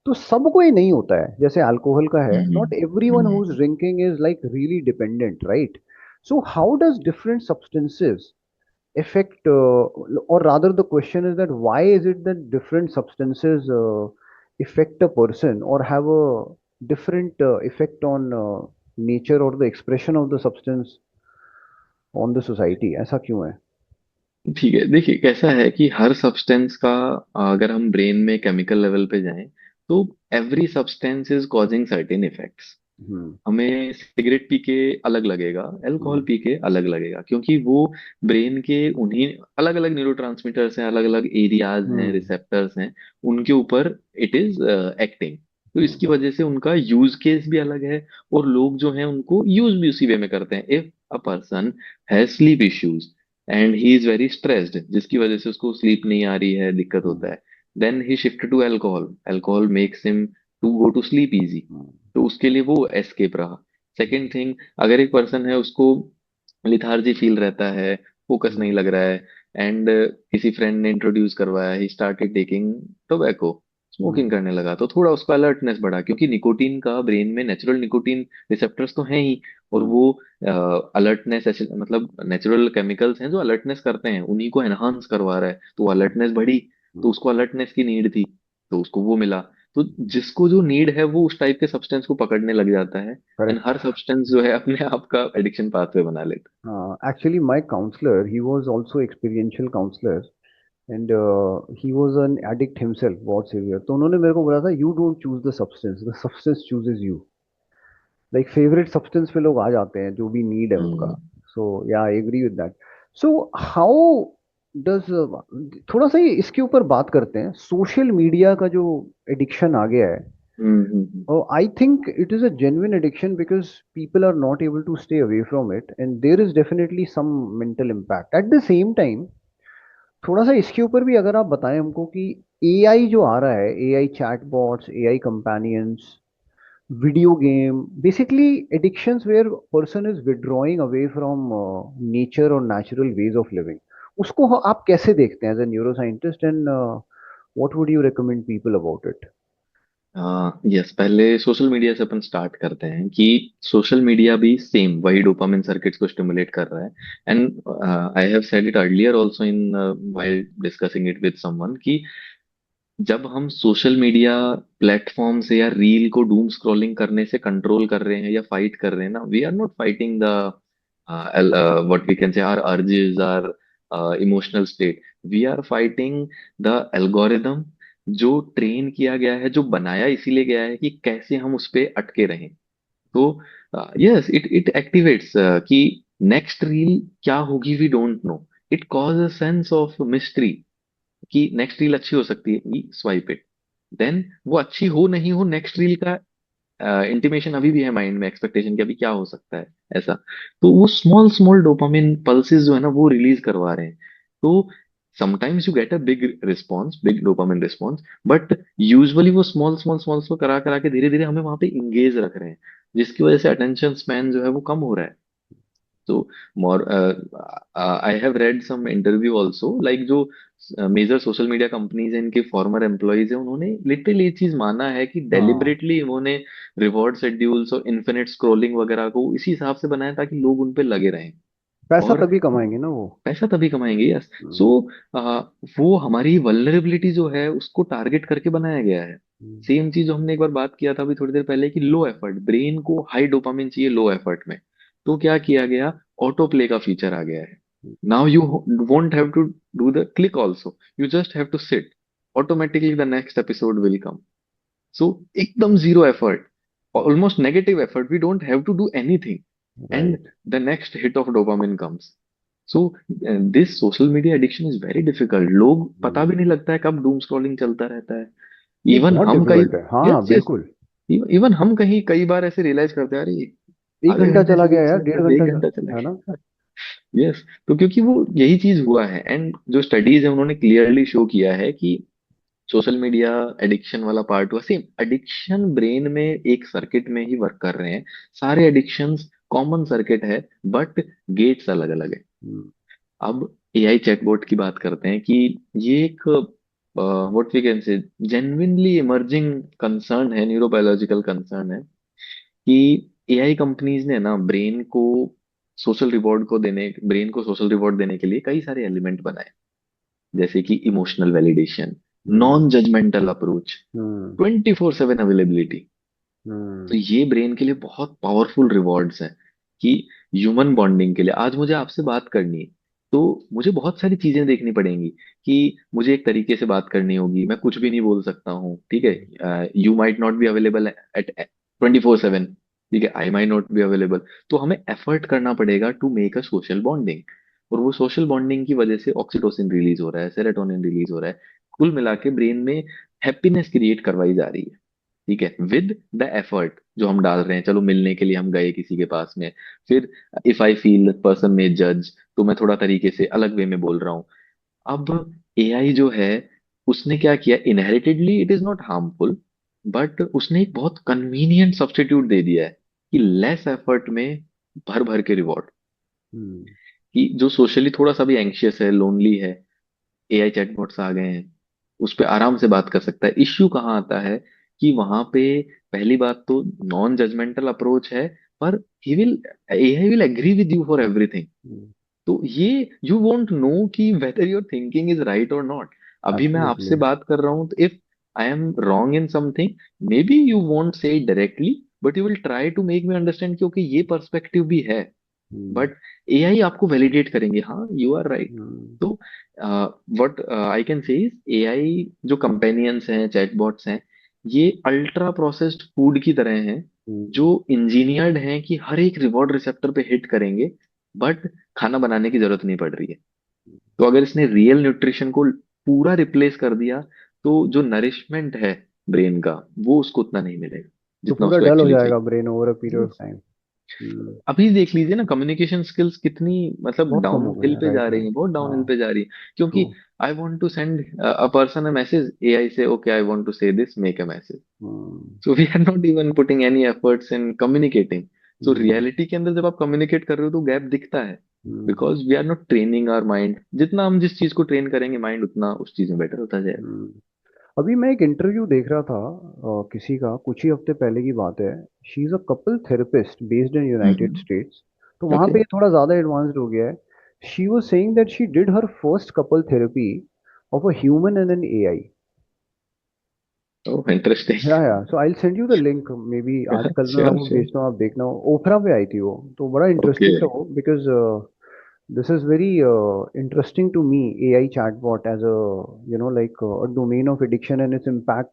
तो सबको ये नहीं होता है जैसे अल्कोहल का है। Not everyone who is hmm. Drinking is like really dependent, right? So how does different substances affect, or rather the question is that why is it that different substances affect a person or have a different effect on nature or the expression of the substance on the society? ऐसा क्यों है? ठीक है, देखिए कैसा है कि हर substance का अगर हम ब्रेन में केमिकल लेवल पे जाएं, तो every substance is causing certain effects. Hmm. हमें सिगरेट पी के अलग लगेगा, अल्कोहल हम्म। पी के अलग लगेगा, क्योंकि वो ब्रेन के उन्हीं अलग अलग न्यूरोट्रांसमीटर्स हैं, अलग अलग एरियाज हैं, हम्म। रिसेप्टर्स हैं, उनके ऊपर इट इज एक्टिंग। तो हम्म। इसकी वजह से उनका यूज केस भी अलग है, और लोग जो हैं उनको यूज भी उसी वे में करते हैं। If a person has sleep issues and he is very stressed, जिसकी वजह से उसको स्लीप नहीं आ रही है, दिक्कत हम्म। होता है, then he shift to alcohol. Alcohol makes him to go to sleep easy, hmm. तो उसके लिए वो एस्केप रहा। सेकेंड थिंग, अगर एक पर्सन है उसको लिथार्जी फील रहता है, फोकस नहीं हम्म। लग रहा है, एंड किसी फ्रेंड ने इंट्रोड्यूस करवाया, he started taking tobacco, hmm. Smoking करने लगा, तो थोड़ा उसका अलर्टनेस बढ़ा, क्योंकि निकोटीन का ब्रेन में नेचुरल निकोटीन रिसेप्टर्स तो हैं ही, और हम्म। वो अलर्टनेस ऐसे मतलब नेचुरल केमिकल्स हैं जो अलर्टनेस करते हैं, उन्हीं को एनहांस करवा रहा है, तो अलर्टनेस बढ़ी, तो हम्म। उसको अलर्टनेस की नीड थी, तो उसको वो मिला। तो जिसको जो नीड है वो उस टाइप के सब्सटेंस को पकड़ने लग जाता है, एंड करेक्ट। हर सब्सटेंस जो है अपने आप का एडिक्शन पाथवे बना लेता Actually, my counselor, he was also experiential counselor, and he was an addict himself, बहुत severe. तो उन्होंने मेरे को बोला था, you don't choose the substance, the substance chooses you. Like favourite substance पे लोग आ जाते हैं जो भी नीड है है। उनका। So yeah I agree with that. So how does, थोड़ा सा ये इसके ऊपर बात करते हैं, सोशल मीडिया का जो एडिक्शन आ गया है। हम्म। I think it is a genuine addiction because people are not able to stay away from it, and there is definitely some mental impact. At the same time, थोड़ा सा इसके ऊपर भी अगर आप बताएं हमको कि AI जो आ रहा है, AI chatbots, AI companions, video game, basically addictions where person is withdrawing away from nature or natural ways of living, उसको आप कैसे देखते हैं as a neuroscientist, and what would you recommend people about it? Yes, पहले social media से अपन start करते हैं कि सोशल मीडिया भी सेम वही डोपामिन सर्किट्स को स्टिमुलेट कर रहा है। And I have said it earlier also in while discussing it with someone, कि जब हम सोशल मीडिया प्लेटफॉर्म से या रील को डूम स्क्रॉलिंग करने से कंट्रोल कर रहे हैं या फाइट कर रहे हैं ना, we are not fighting the what we can say our urges, our emotional state, we are fighting the algorithm जो ट्रेन किया गया है, जो बनाया इसीलिए गया है कि कैसे हम उस पे अटके रहें। तो यस, इट इट एक्टिवेट्स कि नेक्स्ट रील क्या होगी we don't know, it cause a sense of mystery कि नेक्स्ट रील अच्छी हो सकती है, वी स्वाइप इट, देन वो अच्छी हो नहीं हो, नेक्स्ट रील का इंटीमेशन अभी भी है माइंड में, एक्सपेक्टेशन कि अभी क्या हो सकता है ऐसा। तो वो स्मॉल स्मॉल डोपामिन पल्सेस जो है ना वो रिलीज करवा रहे हैं। तो sometimes you get a big response, big dopamine response, but usually वो स्मॉल स्मॉल स्मॉल स्मॉल करा करा के धीरे धीरे हमें वहां पे इंगेज रख रहे हैं, जिसकी वजह से अटेंशन स्पैन जो है वो कम हो रहा है। तो more I have read some interview also, like जो मेजर सोशल मीडिया कंपनीज हैं, इनके फॉर्मर एम्प्लॉयज हैं, उन्होंने लिटरली ये चीज माना है कि हाँ, डेलिबरेटली उन्होंने रिवॉर्ड शेड्यूल्स और इन्फिनिट स्क्रॉलिंग वगैरह को इसी हिसाब से बनाया ताकि लोग उन पे लगे रहें। पैसा और तभी कमाएंगे ना वो। पैसा तभी कमाएंगे, यस। सो हम्म। वो हमारी वल्नरेबिलिटी जो है उसको टारगेट करके बनाया गया है। हम्म। सेम चीज जो हमने एक बार बात किया था अभी थोड़ी देर पहले, कि लो एफर्ट, ब्रेन को हाई डोपामिन चाहिए लो एफर्ट में, तो क्या किया गया, ऑटो प्ले का फीचर आ गया है। Now you won't have to do the click also. You just have to sit. Automatically the next episode will come. So ekdam zero effort, almost negative effort. We don't have to do anything. And Right. the next hit of dopamine comes. So this social media addiction is very difficult. लोग पता भी हम्म, नहीं लगता है कब doom scrolling चलता रहता है. ये इवन बहुत हम कई डिफिकल्ट है, हाँ हाँ यस यस बिल्कुल। इवन हम कहीं कई बार ऐसे रियलाइज करते हैं, अरे एक आधे घंटा घंटे चला से गया रील्स यार, में डेढ़ तो घंटा एक घंटा चला है ना। गया. यस. तो क्योंकि वो यही चीज हुआ है, एंड जो स्टडीज है उन्होंने क्लियरली शो किया है कि सोशल मीडिया एडिक्शन वाला पार्ट हुआ सेम. एडिक्शन ब्रेन में एक सर्किट में ही वर्क कर रहे हैं. सारे एडिक्शंस कॉमन सर्किट है, बट गेट्स अलग अलग है. हम्म, अब एआई चैटबॉट की बात करते हैं कि ये एक what we can say genuinely emerging concern है, न्यूरोबायोलॉजिकल कंसर्न है कि एआई कंपनीज ने ना ब्रेन को सोशल रिवॉर्ड देने के लिए कई सारे एलिमेंट बनाए. जैसे कि इमोशनल वैलिडेशन, हम्म, नॉन जजमेंटल अप्रोच, हम्म, 24/7 अवेलेबिलिटी. तो हम्म, ये ब्रेन के लिए बहुत पावरफुल रिवॉर्ड्स हैं कि ह्यूमन बॉन्डिंग के लिए आज मुझे आपसे बात करनी है, तो मुझे बहुत सारी चीजें देखनी पड़ेंगी कि मुझे एक तरीके से बात करनी होगी, मैं कुछ भी नहीं बोल सकता हूँ, ठीक है. You might not be available at 24/7, ठीक है, I might not be available. तो हमें एफर्ट करना पड़ेगा to make a social bonding. और वो सोशल बॉन्डिंग की वजह से ऑक्सीटोसिन रिलीज हो रहा है, सेरोटोनिन रिलीज हो रहा है. कुल मिला के ब्रेन में हैप्पीनेस क्रिएट करवाई जा रही है, ठीक है, विद द एफर्ट जो हम डाल रहे हैं. चलो मिलने के लिए हम गए किसी के पास में, फिर इफ आई फील पर्सन में जज, तो मैं थोड़ा तरीके से अलग वे में बोल रहा हूँ. अब एआई जो है उसने क्या किया, inheritedly it is not harmful, but उसने एक बहुत कन्वीनियंट सब्स्टिट्यूट दे दिया है कि लेस एफर्ट में भर भर के रिवॉर्ड. हम्म, कि जो सोशली थोड़ा सा भी एंग्शियस है, लोनली है, एआई चैटबॉट्स आ गए हैं, उस पे आराम से बात कर सकता है. इश्यू कहाँ आता है कि वहां पे पहली बात तो नॉन जजमेंटल अप्रोच है, पर he will AI will agree with you for everything. Hmm, तो ये यू वोंट नो कि whether your thinking is right और नॉट. अभी मैं एब्सोल्युटली। आपसे बात कर रहा हूँ, तो if I am wrong in something, maybe you won't say it directly, but you will try to make me understand क्योंकि ये पर्सपेक्टिव भी है. हम्म, बट एआई आपको वैलिडेट करेंगे, हाँ यू आर राइट. हम्म, तो what I can say is AI जो companions हैं, चैटबॉट्स हैं, ये अल्ट्रा प्रोसेस्ड फूड की तरह हैं, जो हम्म, इंजीनियर्ड हैं कि हर एक रिवॉर्ड रिसेप्टर पे हिट करेंगे, बट खाना बनाने की जरूरत नहीं पड़ रही है. तो अगर इसने रियल न्यूट्रिशन को पूरा रिप्लेस कर दिया, तो जो नरिशमेंट है ब्रेन का, वो उसको उतना नहीं मिलेगा तो जितना पूरा उसको डल हो एक्चुअली जाएगा चाहिए. Brain over a period of time. अभी देख लीजिए ना, कम्युनिकेशन स्किल्स कितनी मतलब बहुत कम डाउन हो गए हिल हैं, पे जा राइट रही राइट। हैं, बहुत डाउन हिल हाँ। पे जा रही है. ट्रू। क्योंकि I want to send a person a message, AI से okay I want to say this, make a message. Hmm, so we are not even putting any efforts in communicating. So hmm, reality के अंदर जब आप communicate कर रहे हो तो gap दिखता है, hmm, because we are not training our mind. जितना हम जिस चीज को ट्रेन करेंगे माइंड, उतना उस चीज में बेटर होता जाएगा. हम्म। अभी मैं एक इंटरव्यू देख रहा था, किसी का कुछ ही हफ्ते पहले की बात है। She is a couple therapist based in United hmm. States. तो वहाँ ओके. पे ये थोड़ा ज़्यादा एडवांस्ड हो गया है। She was saying that she did her first couple therapy of a human and an AI. Oh interesting. Yeah so I will send you the link, maybe आजकल मैं श्योर आपको श्योर. भेजता हूँ, आप देखना। ओपरा पे आई थी वो, तो बड़ा ओके. इंटरेस्टिंग था वो, because this is very interesting to me. AI chatbot as a, like a domain of addiction and its impact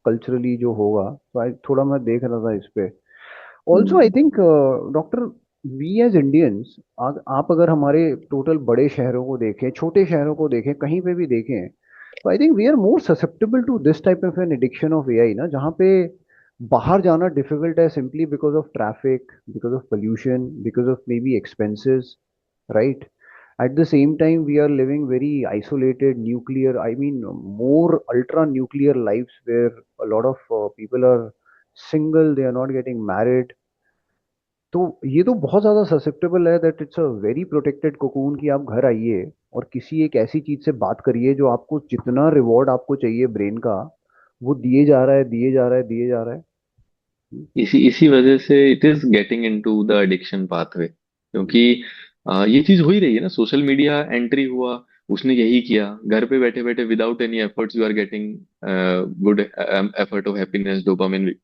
culturally जो होगा, तो आई थोड़ा मैं देख रहा था इस पे। Also I hmm. Think doctor, we as Indians, आप अगर हमारे टोटल बड़े शहरों को देखें, छोटे शहरों को देखें, कहीं पे भी देखें, तो I think we are more susceptible to this type of an addiction of AI ना, जहाँ पे बाहर जाना डिफिकल्ट है simply because of traffic, because of pollution, because of maybe expenses, right? At the same time, we are living very isolated, nuclear, I mean, more ultra nuclear lives where a lot of people are single, they are not getting married. तो ये तो बहुत ज़्यादा susceptible है, that it's a very protected cocoon कि आप घर आइए और किसी एक ऐसी चीज़ से बात करिए जो आपको जितना रिवॉर्ड आपको चाहिए ब्रेन का, वो दिए जा रहा है, दिए जा रहा है, दिए जा रहा है। इसी इसी वजह से it is getting into the addiction pathway, क्योंकि ये चीज हो ही रही है ना. सोशल मीडिया एंट्री हुआ, उसने यही किया, घर पे बैठे बैठे without any efforts you are getting good effort of happiness, dopamine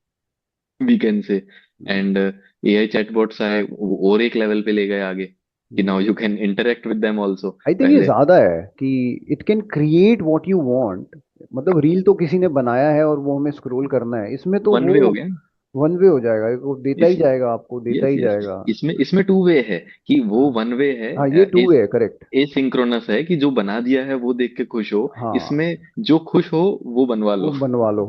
weekend से. एंड एआई चैटबॉट्स आए, वो और एक लेवल पे ले गए आगे. कि now you can interact with them also. I think ये पहले ज्यादा है कि it can create what you want. मतलब रील तो किसी ने बनाया है और वो हमें स्क्रॉल करना है, इसमें तो वन वो वे हो गया। वन वे हो जाएगा, वो देता इस ही जाएगा, आपको देता यस ही यस, जाएगा। इसमें इसमें टू वे है कि वो वन वे है। हाँ, ये टू इस वे है, करेक्ट। एसिंक्रोनस है कि जो बना दिया है वो देख के खुश हो। हाँ, इसमें जो खुश हो वो बनवा वो लो। बनवा लो।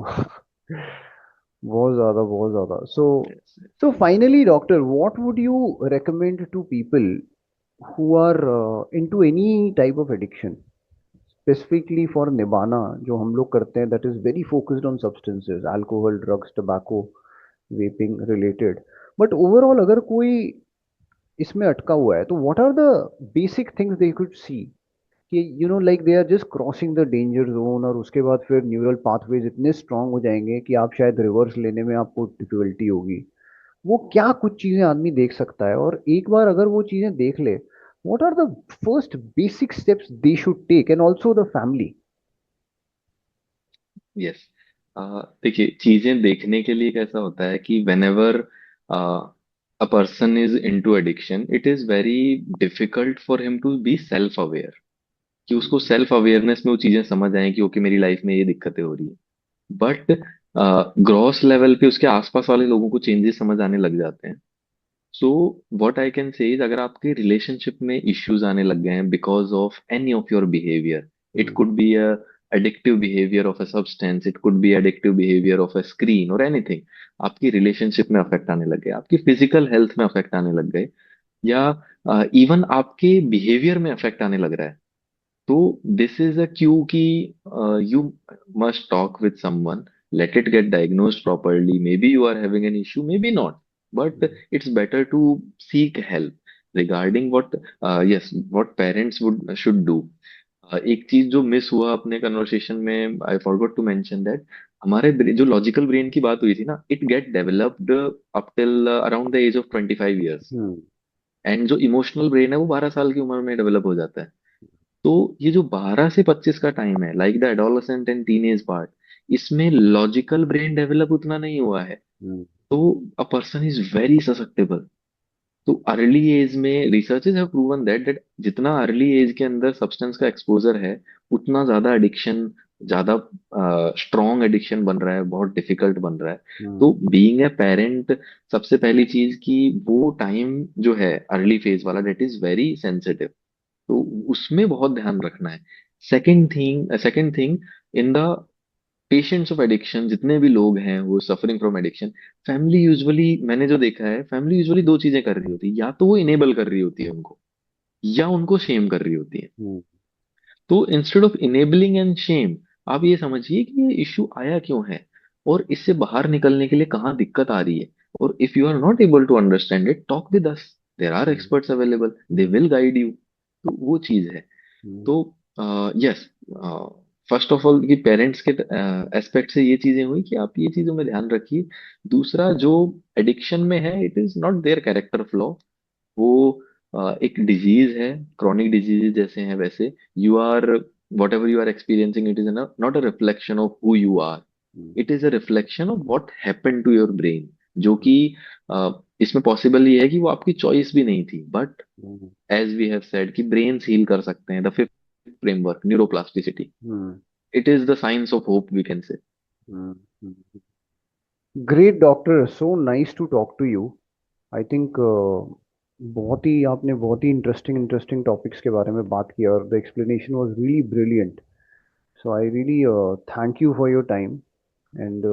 बहुत ज्यादा, बहुत ज्यादा। सो Yes, yes. so finally, doctor, what would you recommend to people who are into any type of addiction, specifically for Nibbana, जो हम लोग करते हैं, that is very focused on substances, alcohol, drugs, tobacco, vaping related. But overall, अगर कोई इसमें अटका हुआ है, तो what are the basic things they could see कि like they are just crossing the danger zone, और उसके बाद फिर न्यूरल पाथवेज इतने स्ट्रांग हो जाएंगे कि आप शायद रिवर्स लेने में आपको डिफिकल्टी होगी। वो क्या कुछ चीजें आदमी देख सकता है, और एक बार अगर वो चीजें देख ले, what are the first basic steps they should take, and also the family. Yes. देखिए, चीजें देखने के लिए कैसा होता है कि whenever a person is into addiction, it is very difficult for him to be self aware, कि उसको सेल्फ अवेयरनेस में वो चीजें समझ आए कि ओके मेरी लाइफ में ये दिक्कतें हो रही है। बट ग्रॉस लेवल पे उसके आसपास वाले लोगों को चेंजेस समझ आने लग जाते हैं। So what I can say is, अगर आपके रिलेशनशिप में इश्यूज आने लग गए हैं because of any of your behaviour, it could be a addictive behavior of a substance, it could be addictive behavior of a screen or anything, आपकी relationship में affect आने लग गए, आपकी फिजिकल हेल्थ में अफेक्ट आने लग गए, या इवन आपके बिहेवियर में अफेक्ट आने लग रहा है, तो दिस इज अ क्यू कि you must talk with someone, let it get diagnosed properly, maybe you are having an issue, maybe not, but it's better to seek help regarding what, yes, what parents would should do. एक चीज जो miss हुआ अपने conversation में, I forgot to mention that, हमारे जो logical brain की बात हुई थी ना, it get developed up till around the age of 25 years, hmm. And जो इमोशनल ब्रेन है वो 12 साल की उम्र में डेवलप हो जाता है। तो ये जो 12 से 25 का टाइम है, like the adolescent and teenage part, इसमें लॉजिकल ब्रेन डेवलप उतना नहीं हुआ है, हम्म। तो अ पर्सन इज वेरी ससेप्टेबल। तो अर्ली एज में रिसर्चेज हैव प्रूवन दैट जितना अर्ली एज के अंदर सब्सटेंस का एक्सपोजर है, उतना ज्यादा एडिक्शन, ज्यादा स्ट्रॉन्ग एडिक्शन बन रहा है, बहुत डिफिकल्ट बन रहा है। तो हम्म। बीइंग ए पेरेंट, सबसे पहली चीज कि वो टाइम जो है अर्ली फेज वाला, डेट इज वेरी सेंसिटिव, तो उसमें बहुत ध्यान रखना है। Second thing, in the patients of addiction, जितने भी लोग हैं वो suffering from addiction, family usually, मैंने जो देखा है, फैमिली यूजुअली दो चीजें कर रही होती है, या तो वो इनेबल कर रही होती है उनको, या उनको शेम कर रही होती है। हम्म। तो instead of enabling and Shem, आप ये समझिए कि ये इश्यू आया क्यों है, और इससे बाहर निकलने के लिए कहाँ दिक्कत आ रही है, और if you are not able to understand it, talk with us, there are hmm. Experts available, they will guide you. तो वो चीज है। हम्म। तो यस, फर्स्ट ऑफ ऑल, कि पेरेंट्स के एस्पेक्ट से ये चीजें हुई कि आप ये चीजों में ध्यान रखिए। दूसरा, जो एडिक्शन में है, it is not their character flaw, वो एक डिजीज है, क्रॉनिक डिजीज जैसे हैं वैसे, you are, whatever you are experiencing, it is not a reflection of who you are, hmm. It is a reflection of what happened to your brain, जो कि इसमें possible ये है कि वो आपकी चॉइस भी नहीं थी, but hmm. As we have said कि ब्रेन हील कर सकते हैं, the fifth framework, neuroplasticity, hmm. It is the science of hope, we can say. Hmm. Great doctor, so nice to talk to you. I think बहुत ही आपने बहुत ही interesting interesting topics के बारे में बात किया, और the explanation was really brilliant. So I really thank you for your time, and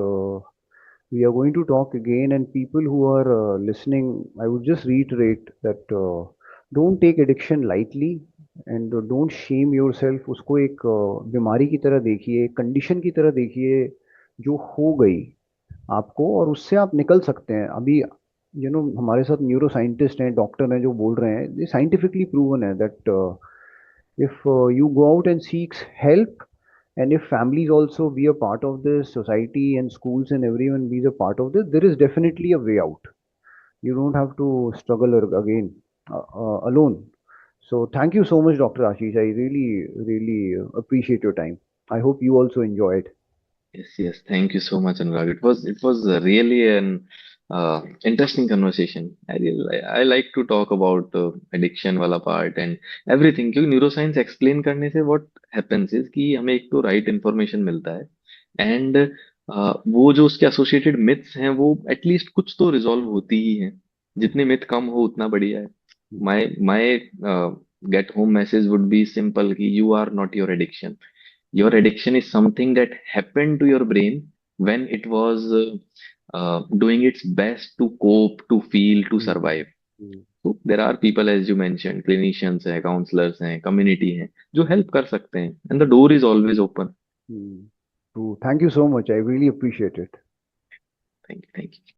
we are going to talk again. And people who are listening, I would just reiterate that don't take addiction lightly, and don't shame yourself. उसको एक बीमारी की तरह देखिए, एक condition की तरह देखिए जो हो गई आपको, और उससे आप निकल सकते हैं। अभी हमारे साथ न्यूरो साइंटिस्ट हैं, डॉक्टर हैं, जो बोल रहे हैं, ये साइंटिफिकली प्रूवन है that if you go out and seeks help, and if families also be a part of this, society and schools and everyone be a part of this, there is definitely a way out. You don't have to struggle again alone. So thank you so much, Dr. Ashish. I really really appreciate your time. I hope you also enjoyed. Yes, yes, thank you so much, Anurag. It was really an Interesting conversation. I like to talk about addiction वाला part and everything, क्योंकि neuroscience explain करने से what happens is कि हमें एक तो right information मिलता है, एंड वो जो उसके एसोसिएटेड मिथ्स हैं वो एटलीस्ट कुछ तो रिजॉल्व होती ही हैं। जितने मिथ कम हो उतना बढ़िया है। My get home message would be simple कि you are not your addiction. Your addiction is something that happened to your brain when it was doing its best to cope, to feel, to survive. So there are people, as you mentioned, clinicians हैं, counselors हैं, community हैं, जो help कर सकते हैं, and the door is always open. True. Thank you so much. I really appreciate it. Thank you, thank you.